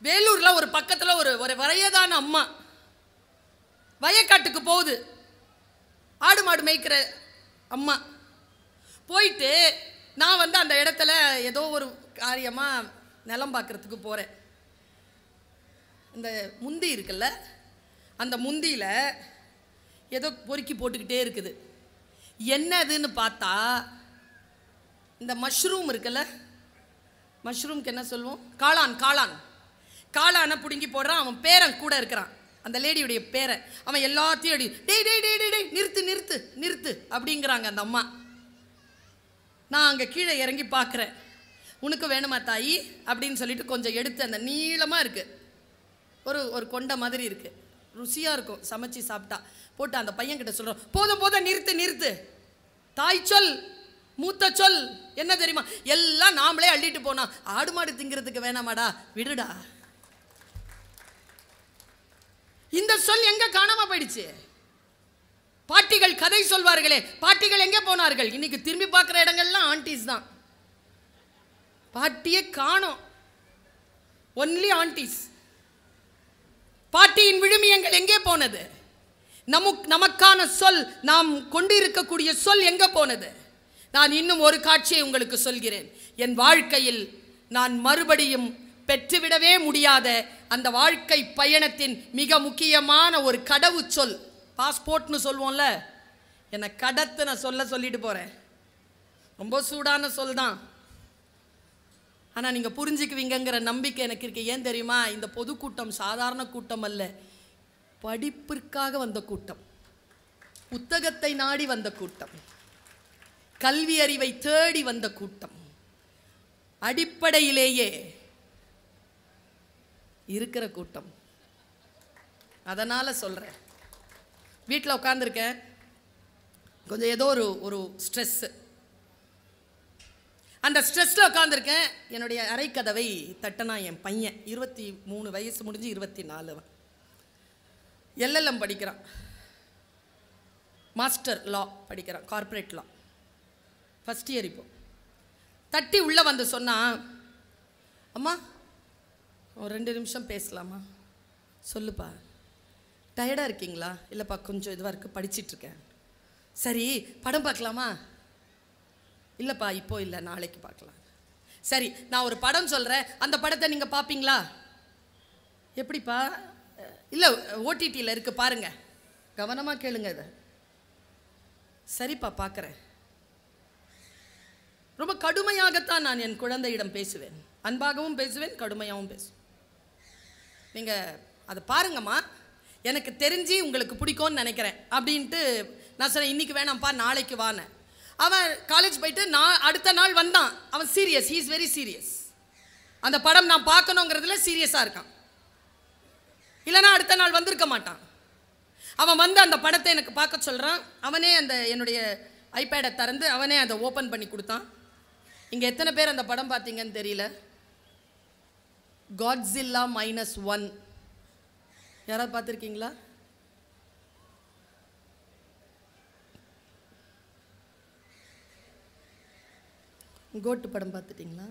வேலூர்ல ஒரு பக்கத்துல ஒரு ஒரு வயதான அம்மா வயக்காட்டுக்கு போகுது. ஆடு மாடு மேய்க்கிற அம்மா போயிட்டு, நான் வந்து அந்த இடத்துல ஏதோ ஒரு காரியமா நிலம் பார்க்கறதுக்கு போறேன். இந்த முந்தி இருக்குல்ல, அந்த முந்தியில ஏதோ பொறுக்கி போட்டுக்கிட்டே இருக்குது. என்னதுன்னு பார்த்தா இந்த மஷ்ரூம் இருக்குல்ல, மஷ்ரூம்க்கு என்ன சொல்லுவோம், காளான். காளான் காளானை பிடுங்கி போடுறான். அவன் பேரன் கூட இருக்கிறான், அந்த லேடியுடைய பேரன். அவன் எல்லாத்தையும் டேய் டேய் டேய் டேய் நிறுத்து நிறுத்து நிறுத்து அப்படிங்கிறாங்க அந்த அம்மா. நான் அங்கே கீழே இறங்கி பார்க்குறேன். உனக்கு வேணுமா தாயி அப்படின்னு சொல்லிட்டு கொஞ்சம் எடுத்து, அந்த நீளமாக இருக்குது, ஒரு ஒரு கொண்டை மாதிரி இருக்குது, ருசியாக இருக்கும் சமைச்சு சாப்பிட்டா, போட்டு அந்த பையன்கிட்ட சொல்கிறோம், போதும் போதும் நிறுத்து நிறுத்து, தாய் சொல் மூத்த சொல் என்ன தெரியுமா, எல்லாம் நாமளே அள்ளிட்டு போனா ஆடு மாடு திங்கிறதுக்கு வேணாமாடா, விடுடா. இந்த சொல் எங்க காணாம போயிடுச்சு? பாட்டிகள் கதை சொல்வார்களே, பாட்டிகள் எங்கே போனார்கள்? இன்னைக்கு திரும்பி பார்க்குற இடங்கள்லாம் ஆண்டிஸ் தான். பாட்டியே காணோம், ஒன்லி ஆண்டிஸ். பாட்டியின் விழுமியங்கள் எங்கே போனது? நமக்கான சொல், நாம் கொண்டு இருக்கக்கூடிய சொல் எங்க போனது? நான் இன்னும் ஒரு காட்சியை உங்களுக்கு சொல்கிறேன். என் வாழ்க்கையில் நான் மறுபடியும் பெற்றுவிடவே முடியாத அந்த வாழ்க்கை பயணத்தின் மிக முக்கியமான ஒரு கடவுச்சொல், பாஸ்போர்ட்னு சொல்லுவோம்ல, என்னை கடத்து நான் சொல்லிட்டு போகிறேன். ரொம்ப சூடான சொல் தான், ஆனால் நீங்கள் புரிஞ்சுக்குவீங்கிற நம்பிக்கை எனக்கு இருக்கு. ஏன் தெரியுமா? இந்த பொதுக்கூட்டம் சாதாரண கூட்டம் அல்ல, படிப்பிற்காக வந்த கூட்டம், புத்தகத்தை நாடி வந்த கூட்டம், கல்வி அறிவை தேடி வந்த கூட்டம், அடிப்படையிலேயே இருக்கிற கூட்டம். அதனால் சொல்கிறேன். வீட்டில் உட்காந்துருக்கேன், கொஞ்சம் ஏதோ ஒரு ஸ்ட்ரெஸ்ஸு, அந்த ஸ்ட்ரெஸ்ஸில் உட்காந்துருக்கேன். என்னுடைய அறைக்கதவை தட்டனா என் பையன், 23 வயசு முடிஞ்சு 24, LLM படிக்கிறான், மாஸ்டர் லா படிக்கிறான், கார்ப்பரேட் லா, ஃபஸ்ட் இயர். இப்போ தட்டி உள்ளே வந்து சொன்னான், அம்மா ஒரு 2 நிமிஷம் பேசலாமா? சொல்லுப்பா. டயர்டாக இருக்கீங்களா? இல்லைப்பா கொஞ்சம் இதுவாக இருக்குது, படிச்சிட்ருக்கேன். சரி படம் பார்க்கலாமா? இல்லைப்பா இப்போ இல்லை, நாளைக்கு பார்க்கலாம். சரி நான் ஒரு படம் சொல்கிறேன், அந்த படத்தை நீங்கள் பார்ப்பீங்களா? எப்படிப்பா? இல்லை OTTயில் இருக்குது பாருங்க, கவனமாக கேளுங்க இதை. சரிப்பா பார்க்குறேன். ரொம்ப கடுமையாகத்தான் நான் என் குழந்தையிடம் பேசுவேன், அன்பாகவும் பேசுவேன், கடுமையாகவும் பேசுவேன். நீங்கள் அதை பாருங்கம்மா, எனக்கு தெரிஞ்சு உங்களுக்கு பிடிக்கும்னு நினைக்கிறேன் அப்படின்ட்டு நான் சொன்னேன். இன்றைக்கி வேணாம்ப்பா நாளைக்கு வானேன். அவன் காலேஜ் போயிட்டு அடுத்த நாள் வந்தான். அவன் serious, he is very serious. அந்த படம் நான் பார்க்கணுங்கிறதுல சீரியஸாக இருக்கான், இல்லைனா அடுத்த நாள் வந்திருக்க மாட்டான். அவன் வந்து அந்த படத்தை எனக்கு பார்க்க சொல்கிறான். அவனே அந்த என்னுடைய ஐபேடை திறந்து அவனே அதை ஓப்பன் பண்ணி கொடுத்தான். இங்கே எத்தனை பேர் அந்த படம் பார்த்தீங்கன்னு தெரியல, காட்ஸில்லா -1. யாராவது பார்த்துருக்கீங்களா? கோட்டு படம் பார்த்துட்டீங்களா?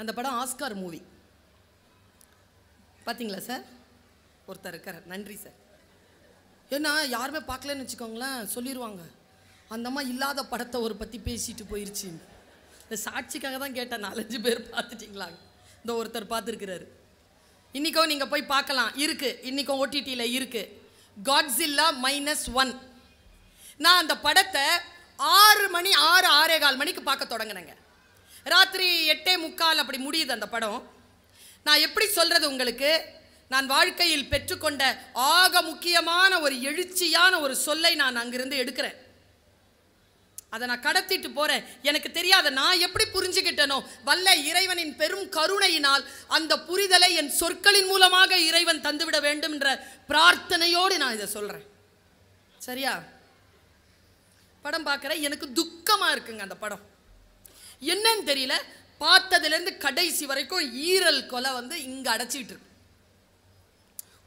அந்த படம் ஆஸ்கார் மூவி. பார்த்தீங்களா சார்? ஒருத்தர் இருக்கார், நன்றி சார். ஏன்னா யாருமே பார்க்கலன்னு வச்சுக்கோங்களேன், சொல்லிடுவாங்க அந்த அம்மா இல்லாத படத்தை ஒரு பற்றி பேசிட்டு போயிடுச்சு. இந்த சாட்சிக்காக தான் கேட்டேன், 4-5 பேர் பார்த்துட்டிங்களா? இந்த ஒருத்தர் பார்த்துருக்கிறாரு. இன்றைக்கும் நீங்கள் போய் பார்க்கலாம், இருக்குது, இன்றைக்கும் OTTயில் இருக்குது, காட்ஸில்லா -1. நான் அந்த படத்தை 6:15 மணிக்கு பார்க்க தொடங்கினேங்க. ராத்திரி 8:45 அப்படி முடியுது அந்த படம். நான் எப்படி சொல்கிறது உங்களுக்கு? நான் வாழ்க்கையில் பெற்றுக்கொண்ட ஆக முக்கியமான ஒரு எழுச்சியான ஒரு சொல்லை நான் அங்கிருந்து எடுக்கிறேன், அதை நான் கடத்திட்டு போகிறேன். எனக்கு தெரியாத நான் எப்படி புரிஞ்சுக்கிட்டனோ, வல்ல இறைவனின் பெரும் கருணையினால் அந்த புரிதலை என் சொற்களின் மூலமாக இறைவன் தந்துவிட வேண்டும் என்ற பிரார்த்தனையோடு நான் இதை சொல்கிறேன். சரியா? படம் பார்க்குறேன், எனக்கு துக்கமாக இருக்குங்க. அந்த படம் என்னன்னு தெரியல, பார்த்ததுலேருந்து கடைசி வரைக்கும் ஈரல் கொலை வந்து இங்கே அடைச்சிக்கிட்டு இருக்கு.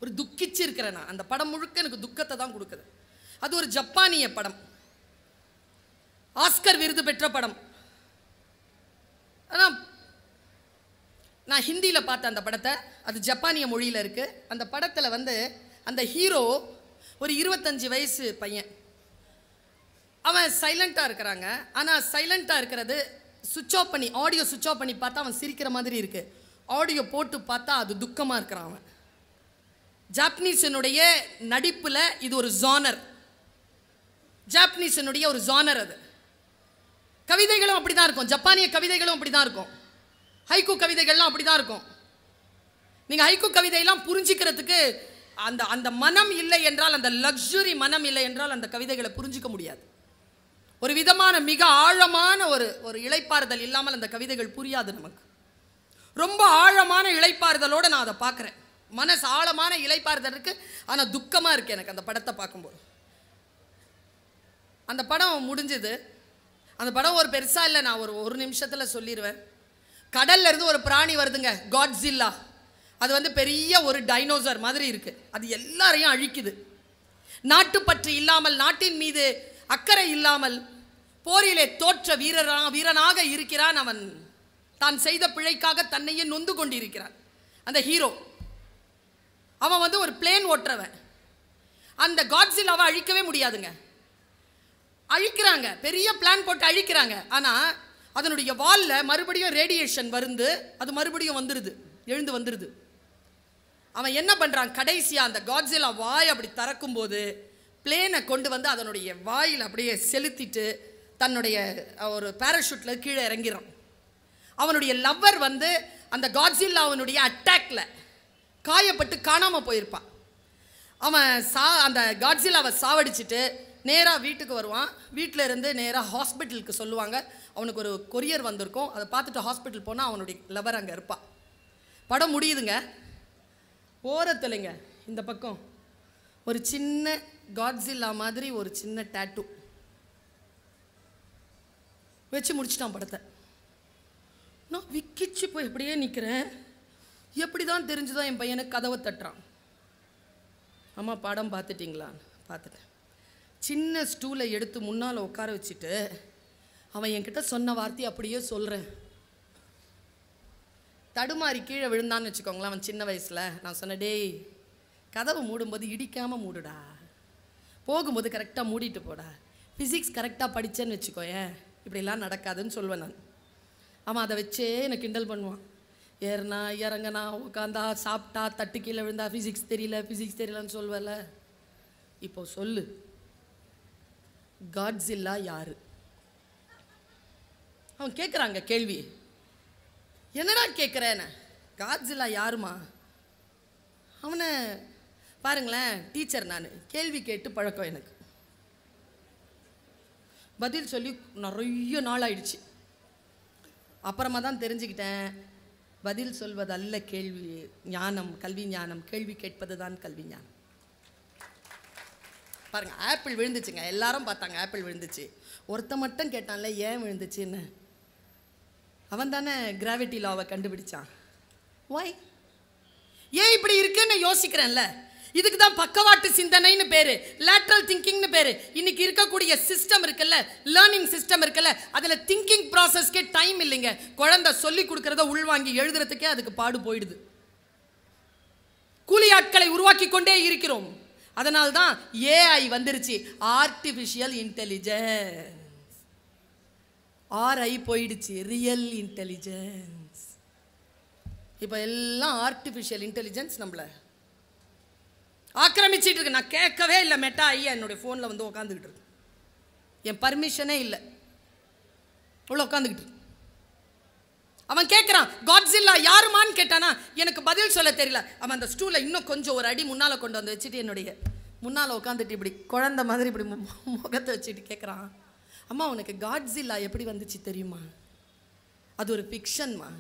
ஒரு துக்கிச்சு இருக்கிறேன் நான். அந்த படம் முழுக்க எனக்கு துக்கத்தை தான் கொடுக்குது. அது ஒரு ஜப்பானிய படம், ஆஸ்கர் விருது பெற்ற படம். ஆனால் நான் ஹிந்தியில் பார்த்தேன் அந்த படத்தை, அது ஜப்பானிய மொழியில் இருக்குது. அந்த படத்தில் வந்து அந்த ஹீரோ ஒரு 25 வயசு பையன், அவன் சைலண்ட்டாக இருக்கிறாங்க. ஆனால் சைலண்ட்டாக இருக்கிறது சுவிட்ச் ஆஃப் பண்ணி, ஆடியோ சுவிட்ச் ஆஃப் பண்ணி பார்த்தா அவன் சிரிக்கிற மாதிரி இருக்குது. ஆடியோ போட்டு பார்த்தா அது துக்கமாக இருக்கிறான் அவன். ஜாப்பனீஸனுடைய நடிப்பில் இது ஒரு ஜானர், ஜாப்பனீஸனுடைய ஒரு ஜானர். அது கவிதைகளும் அப்படி தான் இருக்கும், ஜப்பானிய கவிதைகளும் அப்படி தான் இருக்கும், ஹைக்கூ கவிதைகள்லாம் அப்படி தான் இருக்கும். நீங்கள் ஹைக்கூ கவிதையெல்லாம் புரிஞ்சிக்கிறதுக்கு அந்த அந்த மனம் இல்லை என்றால், அந்த லக்ஸுரி மனம் இல்லை என்றால் அந்த கவிதைகளை புரிஞ்சிக்க முடியாது. ஒரு விதமான மிக ஆழமான ஒரு இளைப்பாறுதல் இல்லாமல் அந்த கவிதைகள் புரியாது நமக்கு. ரொம்ப ஆழமான இளைப்பாறுதலோடு நான் அதை பார்க்குறேன். மனசு ஆழமான இளைப்பாறுதல் இருக்குது, ஆனால் துக்கமாக இருக்குது எனக்கு அந்த படத்தை பார்க்கும்போது. அந்த படம் முடிஞ்சது. அந்த படம் ஒரு பெருசாக இல்லை, நான் ஒரு நிமிஷத்தில் சொல்லிடுவேன். கடல்ல இருந்து ஒரு பிராணி வருதுங்க, காட்ஸில்லா. அது வந்து பெரிய ஒரு டைனோசர் மாதிரி இருக்குது. அது எல்லாரையும் அழிக்குது. நாட்டுப்பற்று இல்லாமல், நாட்டின் மீது அக்கறை இல்லாமல் போரிலே தோற்ற வீரனாக இருக்கிறான் அவன். தான் செய்த பிழைக்காக தன்னையே நொந்து கொண்டிருக்கிறான் அந்த ஹீரோ. அவன் வந்து ஒரு பிளேன் ஓட்டுறவன். அந்த காட்ஸில்லாவை அழிக்கவே முடியாதுங்க. அழிக்கிறாங்க, பெரிய பிளான் போட்டு அழிக்கிறாங்க. ஆனால் அதனுடைய வாலில் மறுபடியும் ரேடியேஷன் வந்து அது மறுபடியும் வந்துடுது, எழுந்து வந்துடுது. அவன் என்ன பண்ணுறான், கடைசியாக அந்த காட்ஸில்லா வாய் அப்படி திறக்கும்போது பிளேனை கொண்டு வந்து அதனுடைய வாயில் அப்படியே செலுத்திட்டு தன்னுடைய ஒரு பேராஷூட்டில் கீழே இறங்கிறான். அவனுடைய லவ்வர் வந்து அந்த காட்ஸில்லாவினுடைய அட்டாக்ல காயப்பட்டு காணாமல் போயிருப்பான். அவன் அந்த காட்ஸில்லாவை சாவடிச்சுட்டு நேராக வீட்டுக்கு வருவான். வீட்டில் இருந்து நேராக ஹாஸ்பிட்டலுக்கு சொல்லுவாங்க. அவனுக்கு ஒரு கொரியர் வந்திருக்கும். அதை பார்த்துட்டு ஹாஸ்பிட்டல் போனால் அவனுடைய லவர் அங்கே இருப்பான். படம் முடியுதுங்க. ஓரத்துலைங்க இந்த பக்கம் ஒரு சின்ன காட்ஸில்லா மாதிரி ஒரு சின்ன டேட்டூ வச்சு முடிச்சிட்டான் படத்தை. நான் விக்கிச்சு போய் எப்படியே நிற்கிறேன். எப்படி தான் தெரிஞ்சுதோ என் பையனுக்கு கதவை தட்டுறான். அம்மா படம் பார்த்துட்டிங்களா? பார்த்துட்டேன். சின்ன ஸ்டூலை எடுத்து முன்னால் உட்கார வச்சுட்டு அவன் என்கிட்ட சொன்ன வார்த்தையை அப்படியே சொல்கிறேன். தடுமாறி கீழே விழுந்தான்னு வச்சுக்கோங்களேன் அவன் சின்ன வயசில். நான் சொன்னேன், டேய் கதவை மூடும்போது இடிக்காமல் மூடுடா, போகும்போது கரெக்டாக மூடிட்டு போடா, ஃபிசிக்ஸ் கரெக்டாக படித்தேன்னு வச்சுக்கோயேன் இப்படிலாம் நடக்காதுன்னு சொல்வேன் நான். அவன் அதை வச்சே எனக்கு கிண்டல் பண்ணுவான். ஏறினா இறங்கினா உட்காந்தா சாப்பிட்டா தட்டு கீழே விழுந்தா ஃபிசிக்ஸ் தெரியலன்னு சொல்வல. இப்போ சொல்லு, காட்ஸில்லா யாரு? அவன் கேட்குறாங்க கேள்வி. என்னடா கேட்குறேன்னு, காட்ஸில்லா யாருமா? அவனை பாருங்களேன், டீச்சர் நான், கேள்வி கேட்டு பழக்கம் எனக்கு. பதில் சொல்லி நிறைய நாள் ஆயிடுச்சு. அப்புறமா தான் தெரிஞ்சுக்கிட்டேன், பதில் சொல்வதல்ல கேள்வி ஞானம், கல்வி ஞானம், கேள்வி கேட்பது தான் கல்வி ஞானம். பாருங்க, ஆப்பிள் விழுந்துச்சுங்க, எல்லாரும் பார்த்தாங்க ஆப்பிள் விழுந்துச்சு. ஒருத்த மட்டும் கேட்டான்ல ஏன் விழுந்துச்சுன்னு. அவன் தானே கிராவிட்டி லாவை கண்டுபிடிச்சான். வாய் ஏன் இப்படி இருக்குன்னு யோசிக்கிறேன்ல. இதுக்கு தான் பக்கவாட்டு சிந்தனைன்னு பேரு, லேட்ரல் திங்கிங்னு பேரு. இன்னைக்கு இருக்கக்கூடிய சிஸ்டம் இருக்குல்ல, லேர்னிங் சிஸ்டம் இருக்குல்ல, அதுல திங்கிங் ப்ராசஸ்க்கே டைம் இல்லைங்க. குழந்தை சொல்லி கொடுக்கறத உள்வாங்கி எழுதுறதுக்கே அதுக்கு பாடு போயிடுது. கூலி ஆட்களை உருவாக்கி கொண்டே இருக்கிறோம். அதனால்தான் ஏஐ வந்துருச்சு, ஆர்டிஃபிஷியல் இன்டெலிஜென்ஸ். ஆர்ஐ போயிடுச்சு, ரியல் இன்டெலிஜென்ஸ். இப்போ எல்லாம் ஆர்டிஃபிஷியல் இன்டெலிஜென்ஸ் நம்மளை ஆக்கிரமிச்சிட்டு இருக்கு. நான் கேட்கவே இல்லை, மெட்டா ஐயா என்னுடைய ஃபோனில் வந்து உட்காந்துக்கிட்டு இருக்கு, என் பர்மிஷனே இல்லை, அவ்வளோ உட்காந்துக்கிட்டு. அவன் கேட்குறான் காட்ஸில்லா யாருமான்னு கேட்டானா, எனக்கு பதில் சொல்ல தெரியல. அவன் அந்த ஸ்டூலை இன்னும் கொஞ்சம் ஒரு அடி முன்னால் கொண்டு வந்து வச்சுட்டு என்னுடைய முன்னால் உட்காந்துட்டு இப்படி குழந்தை மாதிரி இப்படி முகத்தை வச்சுட்டு கேட்குறான், அம்மா உனக்கு காட்ஸில்லா எப்படி வந்துச்சு தெரியுமா? அது ஒரு ஃபிக்ஷன்மா.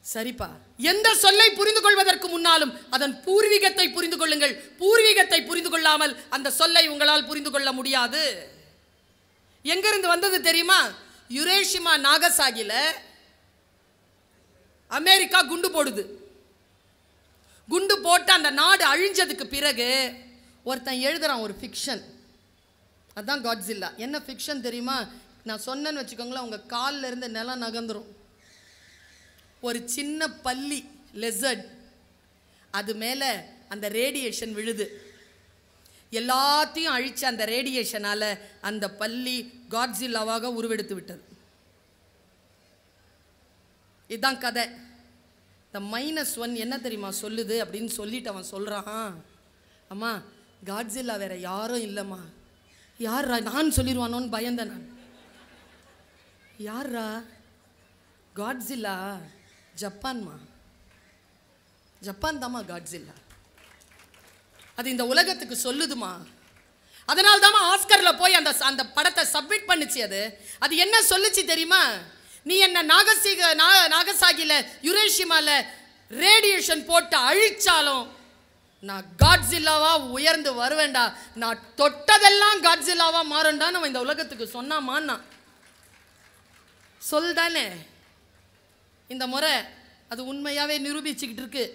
சரிப்பா, எந்த சொல்லை புரிந்து கொள்வதற்கு முன்னாலும் அதன் பூர்வீகத்தை புரிந்து கொள்ளுங்கள். பூர்வீகத்தை புரிந்து கொள்ளாமல் அந்த சொல்லை உங்களால் புரிந்து கொள்ள முடியாது. எங்கிருந்து வந்தது தெரியுமா? யுரேஷிமா நாகசாகில அமெரிக்கா குண்டு போடுது. குண்டு போட்டு அந்த நாடு அழிஞ்சதுக்கு பிறகு ஒருத்தன் எழுதுறான் ஒரு ஃபிக்ஷன், அதுதான் காட்ஸில்லா. என்ன ஃபிக்ஷன் தெரியுமா? நான் சொன்னேன்னு வச்சுக்கோங்களேன், உங்கள் காலில் இருந்து நிலம் நகர்ந்துடும். ஒரு சின்ன பல்லி லெசர்ட், அது மேலே அந்த ரேடியேஷன் விழுது. எல்லாத்தையும் அழிச்ச அந்த ரேடியேஷனால் அந்த பல்லி காட்ஸில்லாவாக உருவெடுத்து விட்டது. இதுதான் கதை. இந்த -1 என்ன தெரியுமா சொல்லுது அப்படின்னு சொல்லிட்டு அவன் சொல்கிறான், அம்மா காட்ஸில்லா வேற யாரும் இல்லைம்மா. யார்ரா? நான் சொல்லிடுவானோன்னு பயந்தேன் நான். யார்ரா காட்ஸில்லா? ஜப்பான்மா. ஜப்பான் தாம்மா காட்ஸில்லா. அது இந்த உலகத்துக்கு சொல்லுதுமா. அதனால தாம்மா ஆஸ்கரில் போய் அந்த படத்தை சப்மிட் பண்ணிச்சு. அது என்ன சொல்லுச்சு தெரியுமா? நீ என்ன நாகசாகில யுரேஷிமால ரேடியேஷன் போட்டு அழிச்சாலும் நான் காட்ஸில்லாவா உயர்ந்து வருவேண்டா. நான் தொட்டதெல்லாம் காட்ஸில்லாவா மாறண்டான்னு அவன் இந்த உலகத்துக்கு சொன்னாமான்னா சொல் தானே. இந்த முறை அது உண்மையாகவே நிரூபிச்சுக்கிட்டு இருக்கு.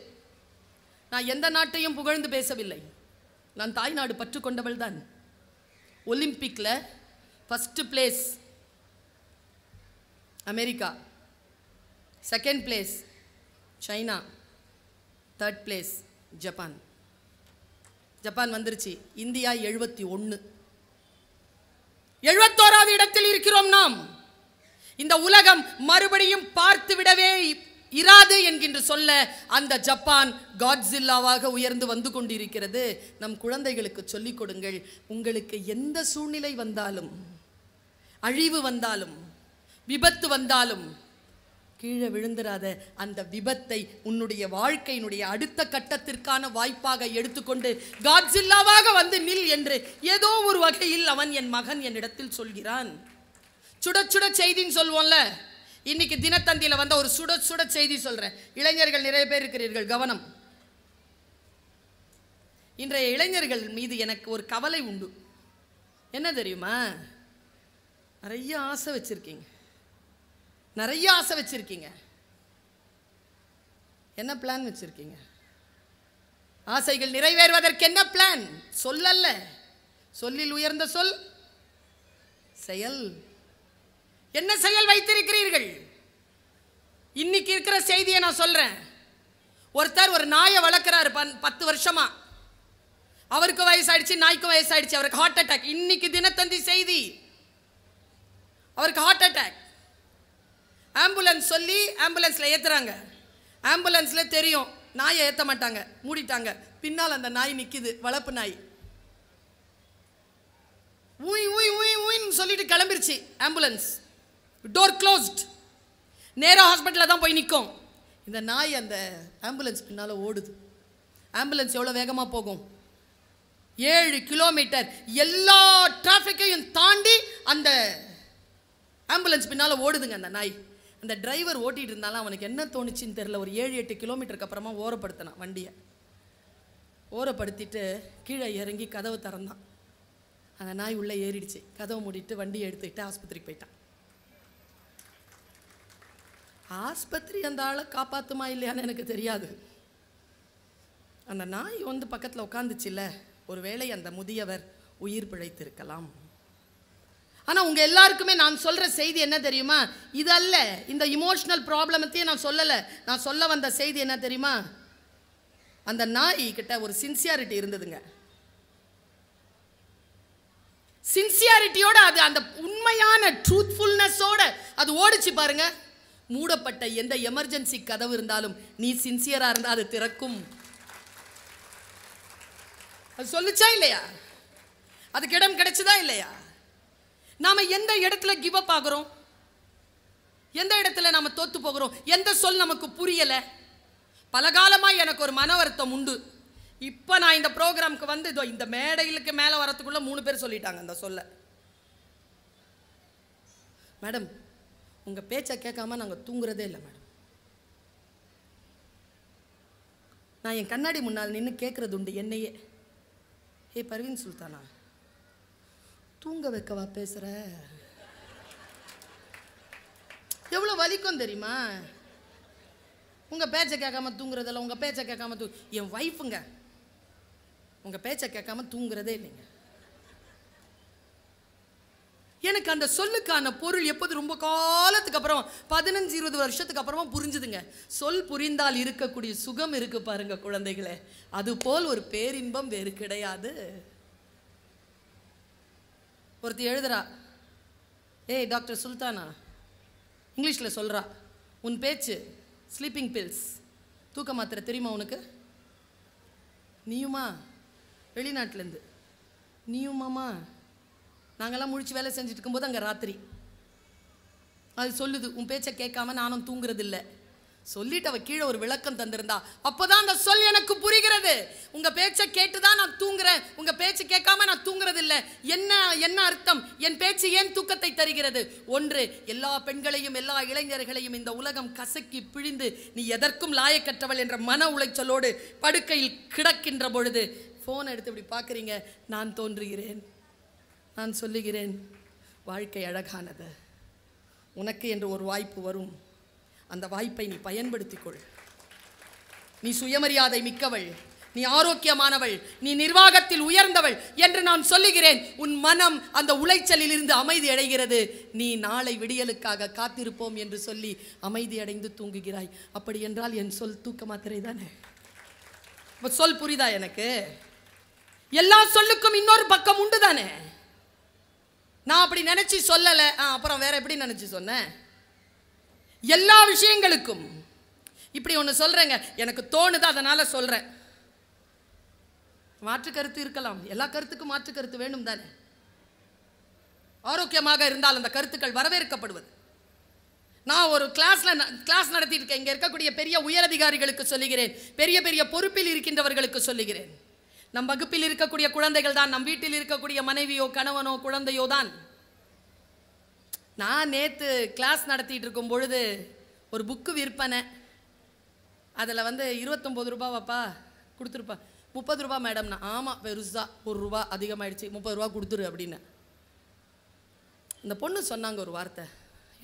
நான் எந்த நாட்டையும் புகழ்ந்து பேசவில்லை. நான் தாய்நாடு பற்று கொண்டவள் தான். ஒலிம்பிக்கில் first place America, second place China, third place Japan. Japan வந்துருச்சு. இந்தியா 71. 71வது இடத்தில் இருக்கிறோம் நாம். இந்த உலகம் மறுபடியும் பார்த்து விடவே இராது என்கின்ற சொல்ல அந்த ஜப்பான் காட்ஸில்லாவாக உயர்ந்து வந்து கொண்டிருக்கிறது. நம் குழந்தைகளுக்கு சொல்லிக் கொடுங்கள், உங்களுக்கு எந்த சூழ்நிலை வந்தாலும், அழிவு வந்தாலும், விபத்து வந்தாலும் கீழே விழுந்துராத. அந்த விபத்தை உன்னுடைய வாழ்க்கையினுடைய அடுத்த கட்டத்திற்கான வாய்ப்பாக எடுத்துக்கொண்டு காட்ஸில்லாவாக வந்து நில் என்று ஏதோ ஒரு வகையில் அவன், என் மகன், என்னிடத்தில் சொல்கிறான். சுட சுட செய்தின்னு சொல்லுவோம்ல, இன்னைக்கு தினத்தந்தியில் வந்த ஒரு சுட சுட செய்தி சொல்றேன். இளைஞர்கள் நிறைய பேர் இருக்கிறீர்கள், கவனம். இன்றைய இளைஞர்கள் மீது எனக்கு ஒரு கவலை உண்டு. என்ன தெரியுமா? நிறைய ஆசை வச்சிருக்கீங்க, நிறைய ஆசை வச்சிருக்கீங்க. என்ன பிளான் வச்சிருக்கீங்க? ஆசைகள் நிறைவேறுவதற்கு என்ன பிளான்? சொல்லல்ல, சொல்லில் உயர்ந்த சொல் செயல். என்ன செயல் வைத்திருக்கிறீர்கள்? இன்னைக்கு இருக்கிற செய்தியை நான் சொல்றேன். ஒருத்தர் ஒரு நாயை வளர்க்கிறாரு 10 வருஷமா. அவருக்கு வயசாயிடுச்சு, நாய்க்கும் வயசாயிடுச்சு. அவருக்கு ஹார்ட் அட்டாக். இன்னைக்கு தினத்தந்தி செய்தி, அவருக்கு ஹார்ட் அட்டாக். ஆம்புலன்ஸ் சொல்லி ஆம்புலன்ஸ்ல ஏத்துறாங்க. ஆம்புலன்ஸ்ல தெரியும் நாயை ஏற்ற மாட்டாங்க, மூடிட்டாங்க. பின்னால் அந்த நாய் நிக்குது, வளர்ப்பு நாய். ஊய் ஊய் ஊய் ஊயின்னு சொல்லிட்டு கிளம்பிருச்சு ஆம்புலன்ஸ். Door closed. நேராக ஹாஸ்பிட்டலில் தான் போய் நிற்கும். இந்த நாய் அந்த ஆம்புலன்ஸ் பின்னால் ஓடுது. ஆம்புலன்ஸ் எவ்வளோ வேகமாக போகும்? 7 கிலோமீட்டர். எல்லா டிராஃபிக்கையும் தாண்டி அந்த ஆம்புலன்ஸ் பின்னால் ஓடுதுங்க அந்த நாய். அந்த டிரைவர் ஓட்டிகிட்டு இருந்தாலும் அவனுக்கு என்ன தோணுச்சின்னு தெரில. ஒரு 7-8 கிலோமீட்டருக்கு அப்புறமா ஓரப்படுத்தினான் வண்டியை. ஓரப்படுத்திட்டு கீழே இறங்கி கதவை திறந்தான். அந்த நாய் உள்ளே ஏறிடுச்சு. கதவை மூடிட்டு வண்டியை எடுத்துக்கிட்டு ஆஸ்பத்திரிக்கு போயிட்டான். ஆஸ்பத்திரி அந்த ஆளை காப்பாற்றுமா இல்லையான்னு எனக்கு தெரியாது. அந்த நாய் வந்து பக்கத்தில் உட்காந்துச்சுல்ல, ஒருவேளை அந்த முதியவர் உயிர் பிழைத்திருக்கலாம். ஆனால் உங்கள் எல்லாருக்குமே நான் சொல்கிற செய்தி என்ன தெரியுமா? இது அல்ல. இந்த இமோஷனல் ப்ராப்ளமத்தையும் நான் சொல்லலை. நான் சொல்ல வந்த செய்தி என்ன தெரியுமா? அந்த நாய் கிட்ட ஒரு சின்சியாரிட்டி இருந்ததுங்க. சின்சியாரிட்டியோட, அது அந்த உண்மையான ட்ரூத்ஃபுல்னஸோட அது ஓடிச்சு பாருங்க. மூடப்பட்ட எந்த எமர்ஜென்சி கதவு இருந்தாலும் நீ சின்சியரா இருந்தா அது திறக்கும். அது சொல்லுச்சா இல்லையா? அதுக்கு இடம் கிடைச்சதா இல்லையா? நாம எந்த இடத்துல கிவ் அப் ஆகிறோம்? எந்த இடத்துல நாம தோத்து போகிறோம்? எந்த சொல் நமக்கு புரியல? பலகாலமா எனக்கு ஒரு மன வருத்தம் உண்டு. இப்போ நான் இந்த ப்ரோக்ராமுக்கு வந்து இந்த மேடைகளுக்கு மேலே வரத்துக்குள்ள 3 பேர் சொல்லிட்டாங்க அந்த சொல்ல. மேடம், உங்கள் பேச்சை கேட்காம நாங்கள் தூங்குறதே இல்லை மேடம். நான் என் கண்ணாடி முன்னால் நின்று கேட்குறது உண்டு என்னையே. ஏ பர்வீன் சுல்தானா, தூங்க வைக்கவா பேசுகிற? எவ்வளோ வலிக்கும் தெரியுமா? உங்கள் பேச்சை கேட்காம தூங்குறதில்ல, உங்கள் பேச்சை கேட்காம என் ஒய்ஃபுங்க உங்கள் பேச்சை கேட்காம தூங்குறதே இல்லைங்க. எனக்கு அந்த சொல்லுக்கான பொருள் எப்போது ரொம்ப காலத்துக்கு அப்புறம் 15-20 வருஷத்துக்கு அப்புறமா புரிஞ்சுதுங்க. சொல் புரிந்தால் இருக்கக்கூடிய சுகம் இருக்கு பாருங்க குழந்தைகளே, அது போல் ஒரு பேரின்பம் வேறு கிடையாது. ஒருத்தி எழுதுறா, ஏய் டாக்டர் சுல்தானா, இங்கிலீஷில் சொல்கிறா, உன் பேச்சு ஸ்லீப்பிங் பில்ஸ், தூக்க மாத்திரை தெரியுமா உனக்கு? நீயுமா? வெளிநாட்டிலேருந்து நீயுமாமா? நாங்கள்லாம் முழிச்சு வேலை செஞ்சுட்டு இருக்கும்போது அங்கே ராத்திரி அது சொல்லுது, உன் பேச்சை கேட்காம நானும் தூங்குறதில்லை. சொல்லிட்டு அவள் கீழே ஒரு விளக்கம் தந்திருந்தா, அப்போதான் அந்த சொல் எனக்கு புரிகிறது. உங்கள் பேச்சை கேட்டு தான் நான் தூங்குறேன், உங்கள் பேச்சு கேட்காம நான் தூங்குறதில்லை. என்ன அர்த்தம்? என் பேச்சு ஏன் தூக்கத்தை தருகிறது? ஒன்று, எல்லா பெண்களையும் எல்லா இளைஞர்களையும் இந்த உலகம் கசக்கி பிழிந்து நீ எதற்கும் லாயக்கற்றவள் என்ற மன உளைச்சலோடு படுக்கையில் கிடக்கின்ற பொழுது ஃபோன் எடுத்து இப்படி பார்க்குறீங்க. நான் தோன்றுகிறேன், நான் சொல்லுகிறேன், வாழ்க்கை அழகானது, உனக்கு என்று ஒரு வாய்ப்பு வரும், அந்த வாய்ப்பை நீ பயன்படுத்திக்கொள். நீ சுயமரியாதை மிக்கவள், நீ ஆரோக்கியமானவள், நீ நிர்வாகத்தில் உயர்ந்தவள் என்று நான் சொல்லுகிறேன். உன் மனம் அந்த உளைச்சலில் இருந்து அமைதி அடைகிறது. நீ நாளை விடியலுக்காக காத்திருப்போம் என்று சொல்லி அமைதி அடைந்து தூங்குகிறாய். அப்படி என்றால் என் சொல் தூக்க மாத்திரை தானே. சொல் புரிதா எனக்கு? எல்லா சொல்லுக்கும் இன்னொரு பக்கம் உண்டு தானே. நான் அப்படி நினைச்சு சொல்லலை, அப்புறம் வேற எப்படி நினைச்சு சொன்னேன்? எல்லா விஷயங்களுக்கும் இப்படி ஒன்று சொல்றேங்க, எனக்கு தோணுது அதனால சொல்றேன். மாற்று கருத்து இருக்கலாம், எல்லா கருத்துக்கும் மாற்று கருத்து வேண்டும் தானே. ஆரோக்கியமாக இருந்தால் அந்த கருத்துக்கள் வரவேற்கப்படுவது. நான் ஒரு கிளாஸ் நடத்திட்டு இருக்கேன். இங்கே இருக்கக்கூடிய பெரிய உயரதிகாரிகளுக்கு சொல்லுகிறேன், பெரிய பெரிய பொறுப்பில் இருக்கின்றவர்களுக்கு சொல்லுகிறேன். நம் வகுப்பில் இருக்கக்கூடிய குழந்தைகள் தான் நம் வீட்டில் இருக்கக்கூடிய மனைவியோ கணவனோ குழந்தையோ தான். நான் நேற்று கிளாஸ் நடத்திட்டு இருக்கும் பொழுது ஒரு புக்கு விற்பனை, அதில் 29 ரூபாவாப்பா கொடுத்துருப்பா. 30 ரூபா மேடம்னா, ஆமாம் பெருசா ₹1 அதிகமாகிடுச்சு, 30 ரூபா கொடுத்துரு அப்படின்னு. இந்த பொண்ணு சொன்னாங்க ஒரு வார்த்தை,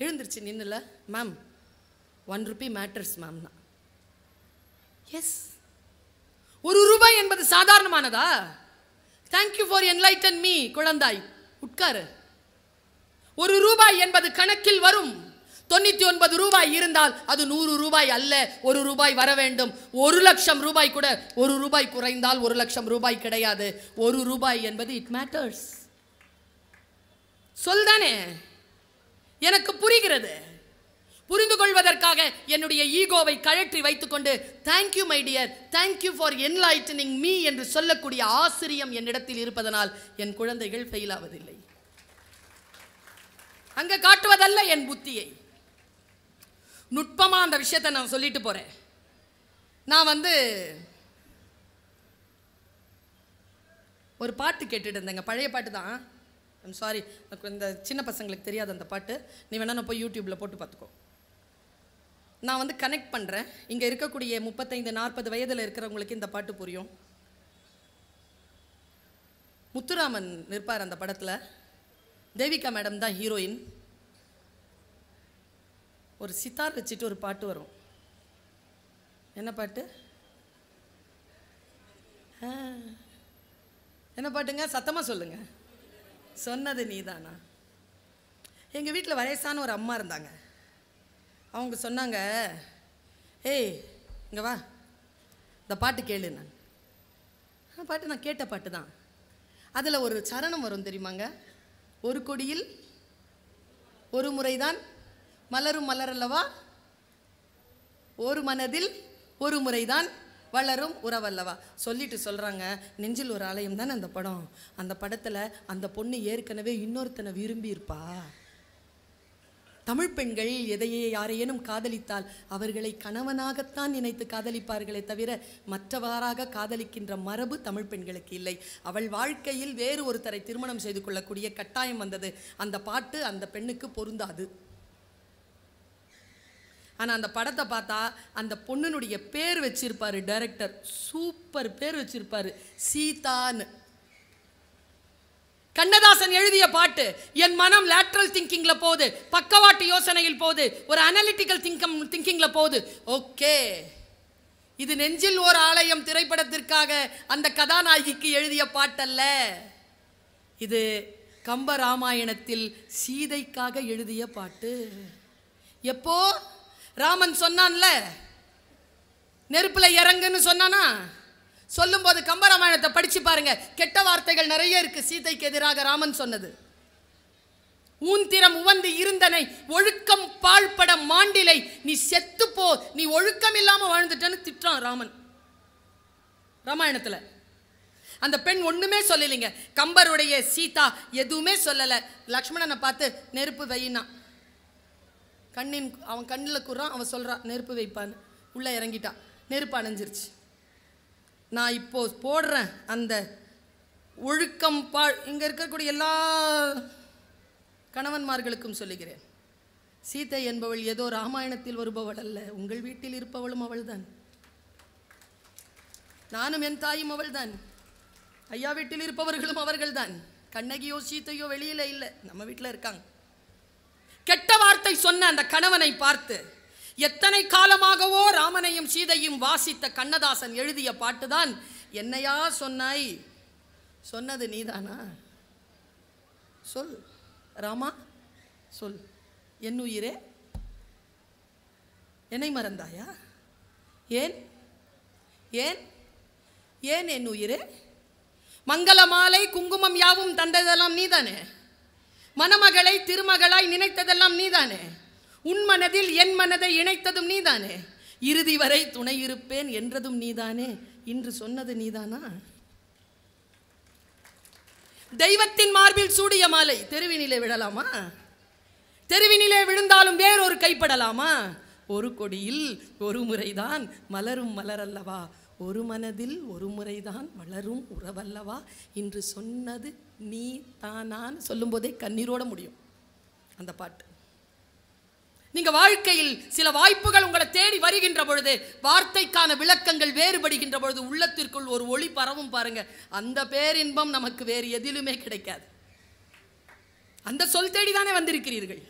எழுந்திருச்சு நின்னுல, மேம் ₹1 மேட்டர்ஸ் மேம்னா. எஸ், ₹1 என்பது சாதாரணமானதா? தேங்க்யூ ஃபார் என்லைட்டன் மீ குழந்தாய், உட்காரு. ₹1 என்பது கணக்கில் வரும். 99 ரூபாய் இருந்தால் அது ₹100 அல்ல, ₹1 வர வேண்டும். ₹1,00,000 கூட ₹1 குறைந்தால் ₹1,00,000 கிடையாது. ₹1 என்பது இட் மேட்டர்ஸ். சொல்தானே, எனக்கு புரிகிறது. புரிந்து கொள்வதற்காக என்னுடைய ஈகோவை கழற்றி வைத்துக்கொண்டு thank you my dear, thank you for enlightening me என்று சொல்லக்கூடிய ஆசிரியம் என்னிடத்தில் இருப்பதனால் என் குழந்தைகள் ஃபெயில் ஆவதில்லை. அங்க காட்டுவதல்ல என் புத்தியை. நுட்பமா அந்த விஷயத்தை நான் சொல்லிட்டு போறேன். நான் ஒரு பாட்டு கேட்டுட்டு இருந்தேங்க, பழைய பாட்டு தான். ஐம் சாரி, இந்த சின்ன பசங்களுக்கு தெரியாது அந்த பாட்டு. நீ வேணா நான் போய் யூடியூப்ல போட்டு பார்த்துக்கோ. நான் கனெக்ட் பண்ணுறேன். இங்கே இருக்கக்கூடிய 35-40 வயதில் இருக்கிறவங்களுக்கு இந்த பாட்டு புரியும். முத்துராமன் நிற்பார் அந்த படத்தில், தேவிகா மேடம் தான் ஹீரோயின். ஒரு சித்தார் வச்சுட்டு ஒரு பாட்டு வரும். என்ன பாட்டு? என்ன பாட்டுங்க? சத்தமாக சொல்லுங்க. சொன்னது நீதானா? எங்கள் வீட்டில் வயசான ஒரு அம்மா இருந்தாங்க. அவங்க சொன்னாங்க, ஏய் இங்கே வா, இந்த பாட்டு கேளு. நான் பாட்டு நான் கேட்ட பாட்டு தான். அதில் ஒரு சரணம் வரும் தெரியுமாங்க, ஒரு கொடியில் ஒரு முறைதான் மலரும் மலரல்லவா, ஒரு மனதில் ஒரு முறைதான் வளரும் உறவல்லவா. சொல்லிட்டு சொல்கிறாங்க, நெஞ்சில் ஒரு ஆலயம் தானே அந்த படம். அந்த படத்தில் அந்த பொண்ணு ஏற்கனவே இன்னொருத்தனை விரும்பி இருப்பா. தமிழ் பெண்கள் எதையே யாரையேனும் காதலித்தால் அவர்களை கணவனாகத்தான் நினைத்து காதலிப்பார்களே தவிர மற்றவாறாக காதலிக்கின்ற மரபு தமிழ் பெண்களுக்கு இல்லை. அவள் வாழ்க்கையில் வேறு ஒருத்தரை திருமணம் செய்து கொள்ளக்கூடிய கட்டாயம் வந்தது. அந்த பாட்டு அந்த பெண்ணுக்கு பொருந்தாது. ஆனால் அந்த படத்தை பார்த்தா அந்த பொண்ணுனுடைய பேர் வச்சிருப்பாரு டைரக்டர், சூப்பர் பேர் வச்சிருப்பாரு, சீதான்னு. கண்ணதாசன் எழுதிய பாட்டு. என் மனம் லேட்ரல் திங்கிங்ல போகுது, பக்கவாட்டு யோசனையில் போகுது, ஒரு அனலிட்டிக்கல் திங்கிங்ல போகுது. ஓகே, இது நெஞ்சில் ஓர் ஆலயம் திரைப்படத்திற்காக அந்த கதாநாயகிக்கு எழுதிய பாட்டல்ல. இது கம்ப ராமாயணத்தில் சீதைக்காக எழுதிய பாட்டு. எப்போ ராமன் சொன்னான்ல, நெருப்புல இறங்குன்னு சொன்னானா, சொல்லும்போது கம்பராமாயணத்தை படிச்சு பாருங்க. கெட்ட வார்த்தைகள் நிறைய இருக்கு சீதைக்கு எதிராக ராமன் சொன்னது. ஊந்திரம் உவந்து இருந்தனை ஒழுக்கம் பாழ்பட மாண்டிலை, நீ செத்து போ, நீ ஒழுக்கம் இல்லாம வாழ்ந்துட்டன்னு திட்டுறான் ராமன் ராமாயணத்துல. அந்த பெண் ஒண்ணுமே சொல்லலைங்க. கம்பருடைய சீதா எதுவுமே சொல்லல. லக்ஷ்மணனை பார்த்து நெருப்பு வையினா, அவன் கண்ணில் குறான், அவன் சொல்றான் நெருப்பு வைப்பான்னு. உள்ள இறங்கிட்டான், நெருப்பு அணைஞ்சிருச்சு. நான் இப்போ போடுறேன் அந்த ஒழுக்கம் இங்க இருக்கக்கூடிய எல்லா கணவன்மார்களுக்கும் சொல்லுகிறேன், சீதை என்பவள் ஏதோ ராமாயணத்தில் வருபவள் அல்ல, உங்கள் வீட்டில் இருப்பவளும் அவள்தான். நானும் என் தாயும் அவள்தான். ஐயா வீட்டில் இருப்பவர்களும் அவர்கள்தான். கண்ணகியோ சீதையோ வெளியில இல்லை, நம்ம வீட்டில் இருக்காங்க. கெட்ட வார்த்தை சொன்ன அந்த கணவனை பார்த்து எத்தனை காலமாகவோ ராமனையும் சீதையும் வாசித்த கண்ணதாசன் எழுதிய பாட்டுதான் என்னையா சொன்னாய், சொன்னது நீதானா, சொல் ராமா சொல், என் உயிரே என்னை மறந்தாயா, ஏன் ஏன் ஏன் என் உயிரே, மங்கள மாலை குங்குமம் யாவும் தந்ததெல்லாம் நீதானே, மணமகளை திருமகளாய் நினைத்ததெல்லாம் நீதானே, உன் மனதில் என் மனதை இணைத்ததும் நீதானே, இறுதி வரை துணை இருப்பேன் என்றதும் நீதானே, இன்று சொன்னது நீதானா. தெய்வத்தின் மார்பில் சூடிய மாலை தெருவினிலே விழலாமா, தெருவினிலே விழுந்தாலும் வேறொரு கைப்படலாமா, ஒரு கொடியில் ஒரு முறைதான் மலரும் மலரல்லவா, ஒரு மனதில் ஒரு முறைதான் வளரும் உறவல்லவா, இன்று சொன்னது நீ தானான்னு சொல்லும் போதே கண்ணீரோட முடியும் அந்த பாட்டு. நீங்க வாழ்க்கையில் சில வாய்ப்புகள் உங்களை தேடி வருகின்ற பொழுது, வார்த்தைக்கான விளக்கங்கள் வேறுபடுகின்ற பொழுது உள்ளத்திற்குள் ஒரு ஒளி பரவும் பாருங்க. அந்த பேரின்பம் நமக்கு வேறு எதிலுமே கிடைக்காது. அந்த சொல் தேடிதானே வந்திருக்கிறீர்கள்,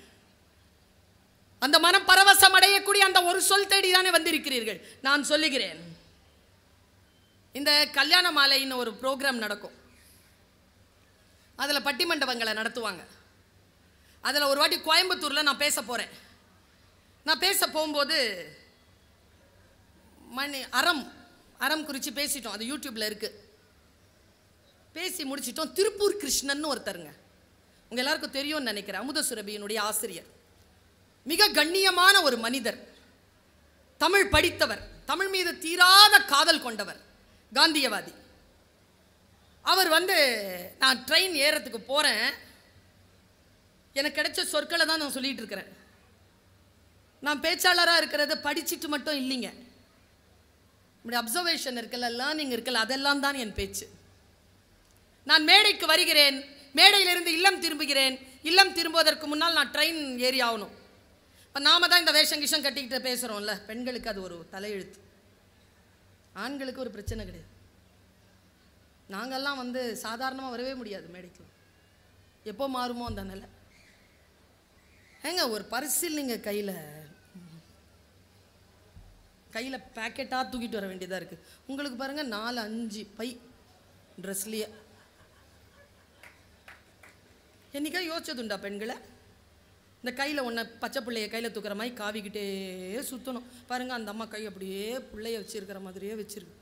அந்த மனம் பரவசம் அடையக்கூடிய அந்த ஒரு சொல் தேடிதானே வந்திருக்கிறீர்கள். நான் சொல்லுகிறேன், இந்த கல்யாண மாலைன்னு ஒரு ப்ரோக்ராம் நடக்கும், அதில் பட்டிமண்டபங்களை நடத்துவாங்க. அதில் ஒரு வாட்டி கோயம்புத்தூரில் நான் பேச போகிறேன். நான் பேச போகும்போது அறம் குறித்து பேசிட்டோம், அது யூடியூப்பில் இருக்குது. பேசி முடிச்சிட்டோம். திருப்பூர் கிருஷ்ணன் ஒருத்தருங்க, உங்கள் எல்லாருக்கும் தெரியும்னு நினைக்கிறேன், அமுத சுரபியினுடைய ஆசிரியர், மிக கண்ணியமான ஒரு மனிதர், தமிழ் படித்தவர், தமிழ் மீது தீராத காதல் கொண்டவர், காந்தியவாதி. அவர் நான் ட்ரெயின் ஏறத்துக்கு போகிறேன், எனக்கு கிடைச்ச சொற்களை தான் நான் சொல்லிட்டு இருக்கிறேன். நான் பேச்சாளராக இருக்கிறது படிச்சுட்டு மட்டும் இல்லைங்க, இப்படி அப்சர்வேஷன் இருக்குல்ல, லேர்னிங் இருக்குல்ல, அதெல்லாம் தான் என் பேச்சு. நான் மேடைக்கு வருகிறேன், மேடையிலிருந்து இல்லம் திரும்புகிறேன், இல்லம் திரும்புவதற்கு முன்னால் நான் ட்ரெயின் ஏறி ஆகணும். இப்போ நாம தான் இந்த வேஷம் கிஷம் கட்டிக்கிட்டு பேசுகிறோம்ல, பெண்களுக்கு அது ஒரு தலையெழுத்து, ஆண்களுக்கு ஒரு பிரச்சனை கிடையாது. நாங்கள்லாம் சாதாரணமாக வரவே முடியாது மேடைக்கு, எப்போ மாறுமோ அந்த நிலை. ஏங்க ஒரு பரிசில் நீங்கள் கையில் பேக்கெட்டாக தூக்கிட்டு வர வேண்டியதாக இருக்குது. உங்களுக்கு பாருங்கள் 4-5 பை ட்ரெஸ்லேயே. என்னைக்கா யோசிச்சதுண்டா பெண்களை, இந்த கையில் ஒன்றை பச்சை பிள்ளைய கையில் தூக்குற மாதிரி காவிக்கிட்டே சுற்றணும் பாருங்கள். அந்த அம்மா கை அப்படியே பிள்ளைய வச்சுருக்கிற மாதிரியே வச்சுருக்கு.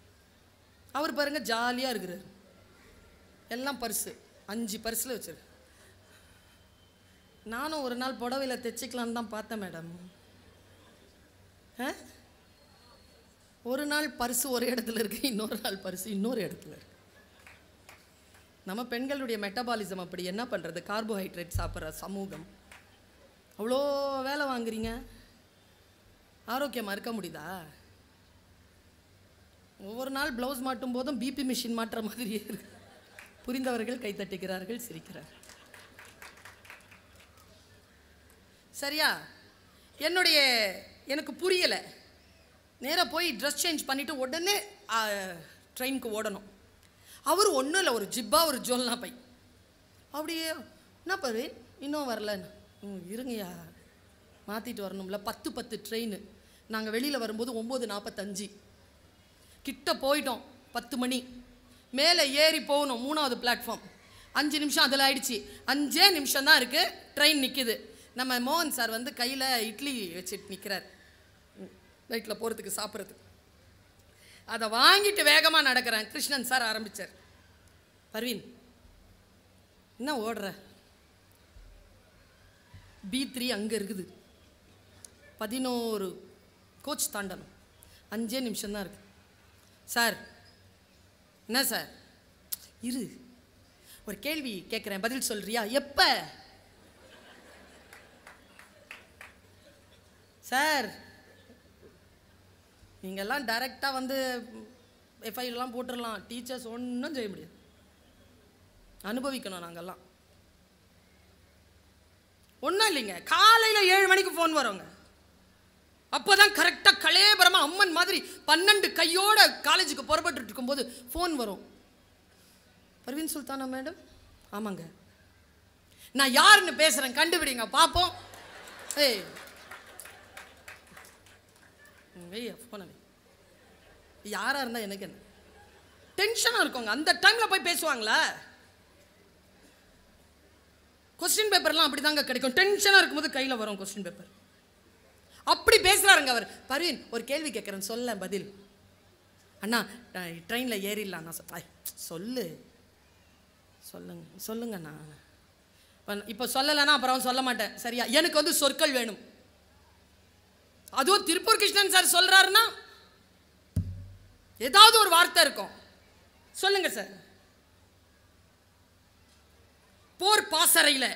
அவர் பாருங்கள் ஜாலியாக இருக்கிறார், எல்லாம் பர்ஸு 5 பர்ஸில் வச்சுருக்கு. நானும் ஒரு நாள் புடவையில் தைச்சிக்கலான்னு தான் பார்த்தேன் மேடம். ஒரு நாள் பர்ஸு ஒரு இடத்துல இருக்கு, இன்னொரு நாள் பர்ஸு இன்னொரு இடத்துல இருக்கு. நம்ம பெண்களுடைய மெட்டபாலிசம் அப்படி, என்ன பண்ணுறது, கார்போஹைட்ரேட் சாப்பிட்ற சமூகம். அவ்வளோ வேலை வாங்குறீங்க, ஆரோக்கியமாக இருக்க முடியுதா? ஒவ்வொரு நாள் ப்ளவுஸ் மாட்டும் போதும் பிபி மிஷின் மாட்டுற மாதிரியே இருக்கு. புரிந்தவர்கள் கைத்தட்டுகிறார்கள், சிரிக்கிறார்கள். சரியா? எனக்கு புரியலை. நேராக போய் ட்ரெஸ் சேஞ்ச் பண்ணிவிட்டு உடனே ட்ரெயினுக்கு ஓடணும். அவர் ஒன்றும் இல்லை, ஒரு ஜிப்பா ஒரு ஜோல்னா பை அப்படியே. என்ன பாரு இன்னும் வரலன்னு, இருங்கய்யா மாற்றிட்டு வரணும்ல. 10 ட்ரெயின். நாங்கள் வெளியில் வரும்போது 9:45 கிட்ட போயிட்டோம். 10 மணி மேலே ஏறி போகணும் 3வது பிளாட்ஃபார்ம். 5 நிமிஷம் அதில் ஆயிடுச்சு. 5 நிமிஷம் தான் இருக்குது, ட்ரெயின் நிற்கிது. நம்ம மோகன் சார் வந்து கையில் இட்லி வச்சுட்டு நிற்கிறார் நைட்டில் போகிறதுக்கு சாப்பிட்றதுக்கு. அதை வாங்கிட்டு வேகமாக நடக்கிறேன். கிருஷ்ணன் சார் ஆரம்பித்தார். பர்வீன் என்ன ஓடுற? B3 அங்கே இருக்குது, 11 கோச் தாண்டணும், 5 நிமிஷம்தான் இருக்குது. சார் என்ன சார்? இரு, ஒரு கேள்வி கேட்குறேன், பதில் சொல்றியா? எப்போ சார்? நீங்கள்லாம் டைரெக்டாக வந்து எஃப்ஐஆர்லாம் போட்டுடலாம், டீச்சர்ஸ் ஒன்றும் செய்ய முடியாது, அனுபவிக்கணும் நாங்கள்லாம். ஒன்றும் இல்லைங்க, காலையில் 7 மணிக்கு ஃபோன் வருங்க. அப்போ தான் கரெக்டாக கலேபரமாக அம்மன் மாதிரி 12 கையோட காலேஜுக்கு புறப்பட்டு இருக்கும்போது ஃபோன் வரும். பர்வீன் சுல்தானா மேடம்? ஆமாங்க. நான் யாருன்னு பேசுகிறேன், கண்டுபிடிங்க பார்ப்போம். ஏய் வெய்யா ஃபோனை, யாராக இருந்தால் எனக்கு என்ன டென்ஷனாக இருக்குங்க. அந்த டைமில் போய் பேசுவாங்களா? கொஸ்டின் பேப்பர்லாம் அப்படி தாங்க கிடைக்கும். டென்ஷனாக இருக்கும்போது கையில் வரும் கொஸ்டின் பேப்பர். அப்படி பேசுகிறாருங்க அவர். பர்வீன் ஒரு கேள்வி கேட்குறேன், சொல்ல பதில். அண்ணா ட்ரெயினில் ஏறிடலாம். நான் சொல்லு சொல்லுங்கண்ணா. இப்போ சொல்லலைன்னா அப்புறம் சொல்ல மாட்டேன், சரியா? எனக்கு வந்து சொற்கள் வேணும். அதுவும் திருப்பூர் கிருஷ்ணன் சார் சொல்கிறாருன்னா ஏதாவது ஒரு வார்த்தை இருக்கும். சொல்லுங்க சார். போர் பாசறையில்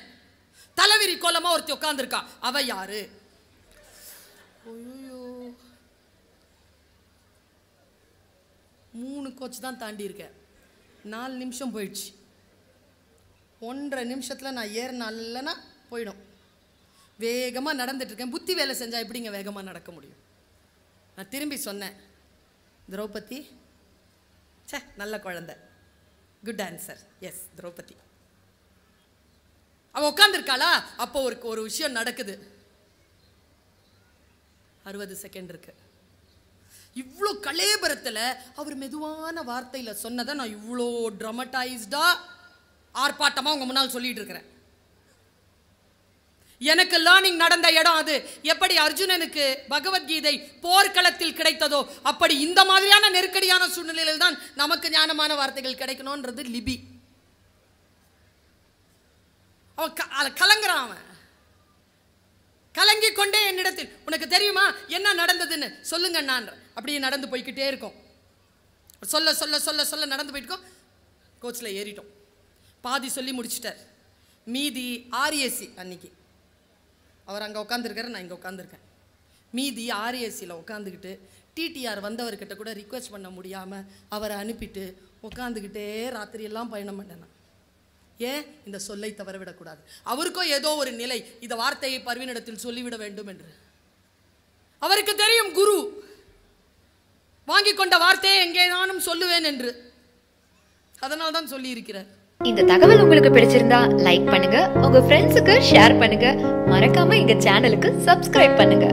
தலைவிரி கோலமா ஒருத்தி உட்காந்துருக்கா, அவ யாரு? ஐயோ 3 கோச் தான் தாண்டி இருக்கேன், 4 நிமிஷம் போயிடுச்சு. 1.5 நிமிஷத்தில் நான் ஏறினாலன்னா போயிடும். வேகமாக நடந்துட்டுருக்கேன். புத்தி வேலை செஞ்சால் எப்படிங்க வேகமாக நடக்க முடியும்? நான் திரும்பி சொன்னேன், திரௌபதி. சே நல்ல குழந்தை, குட் ஆன்சர், எஸ் திரௌபதி. அவள் உட்காந்துருக்காளா? அப்போ ஒரு விஷயம் நடக்குது. 60 செகண்ட் இருக்கு. இவ்வளோ கலேபரத்தில் அவர் மெதுவான வார்த்தையில் சொன்னதை நான் இவ்வளோ ட்ராமடைஸ்டா ஆர்ப்பாட்டமாக உங்க முன்னால் சொல்லிட்டு இருக்கிறேன். எனக்கு லேர்னிங் நடந்த இடம் அது. எப்படி அர்ஜுனனுக்கு பகவத்கீதை போர்க்களத்தில் கிடைத்ததோ அப்படி இந்த மாதிரியான நெருக்கடியான சூழ்நிலையில் தான் நமக்கு ஞானமான வார்த்தைகள் கிடைக்கணும்ன்றது லிபி. அவன் கலங்குறான். அவன் கலங்கி கொண்டே என்னிடத்தில், உனக்கு தெரியுமா என்ன நடந்ததுன்னு? சொல்லுங்க. நான் அப்படியே நடந்து போய்கிட்டே இருக்கோம். சொல்ல சொல்ல சொல்ல சொல்ல நடந்து போயிட்டுக்கோம். கோச்சில் ஏறிட்டோம். பாதி சொல்லி முடிச்சிட்டார். மீதி RAC அன்னைக்கு அவர் அங்கே உட்காந்துருக்காரு, நான் இங்கே உட்காந்துருக்கேன். மீதி RACயில் உட்காந்துக்கிட்டு TTR வந்தவர்கிட்ட கூட ரிக்வெஸ்ட் பண்ண முடியாமல் அவரை அனுப்பிட்டு உட்காந்துக்கிட்டே ராத்திரியெல்லாம் பயணம் பண்ணேன். ஏன்? இந்த சொல்லை தவற விடக்கூடாது. அவருக்கோ ஏதோ ஒரு நிலை, இந்த வார்த்தையை பர்வீனிடத்தில் சொல்லிவிட வேண்டும் என்று. அவருக்கு தெரியும் குரு வாங்கி கொண்ட வார்த்தையை எங்கே நானும் சொல்லுவேன் என்று. அதனால தான் சொல்லி இருக்கிறார்.
இந்த தகவல் உங்களுக்கு பிடிச்சிருந்தா லைக் பண்ணுங்க, உங்க ஃப்ரெண்ட்ஸுக்கு ஷேர் பண்ணுங்க, மறக்காம எங்க சேனலுக்கு சப்ஸ்கிரைப் பண்ணுங்க.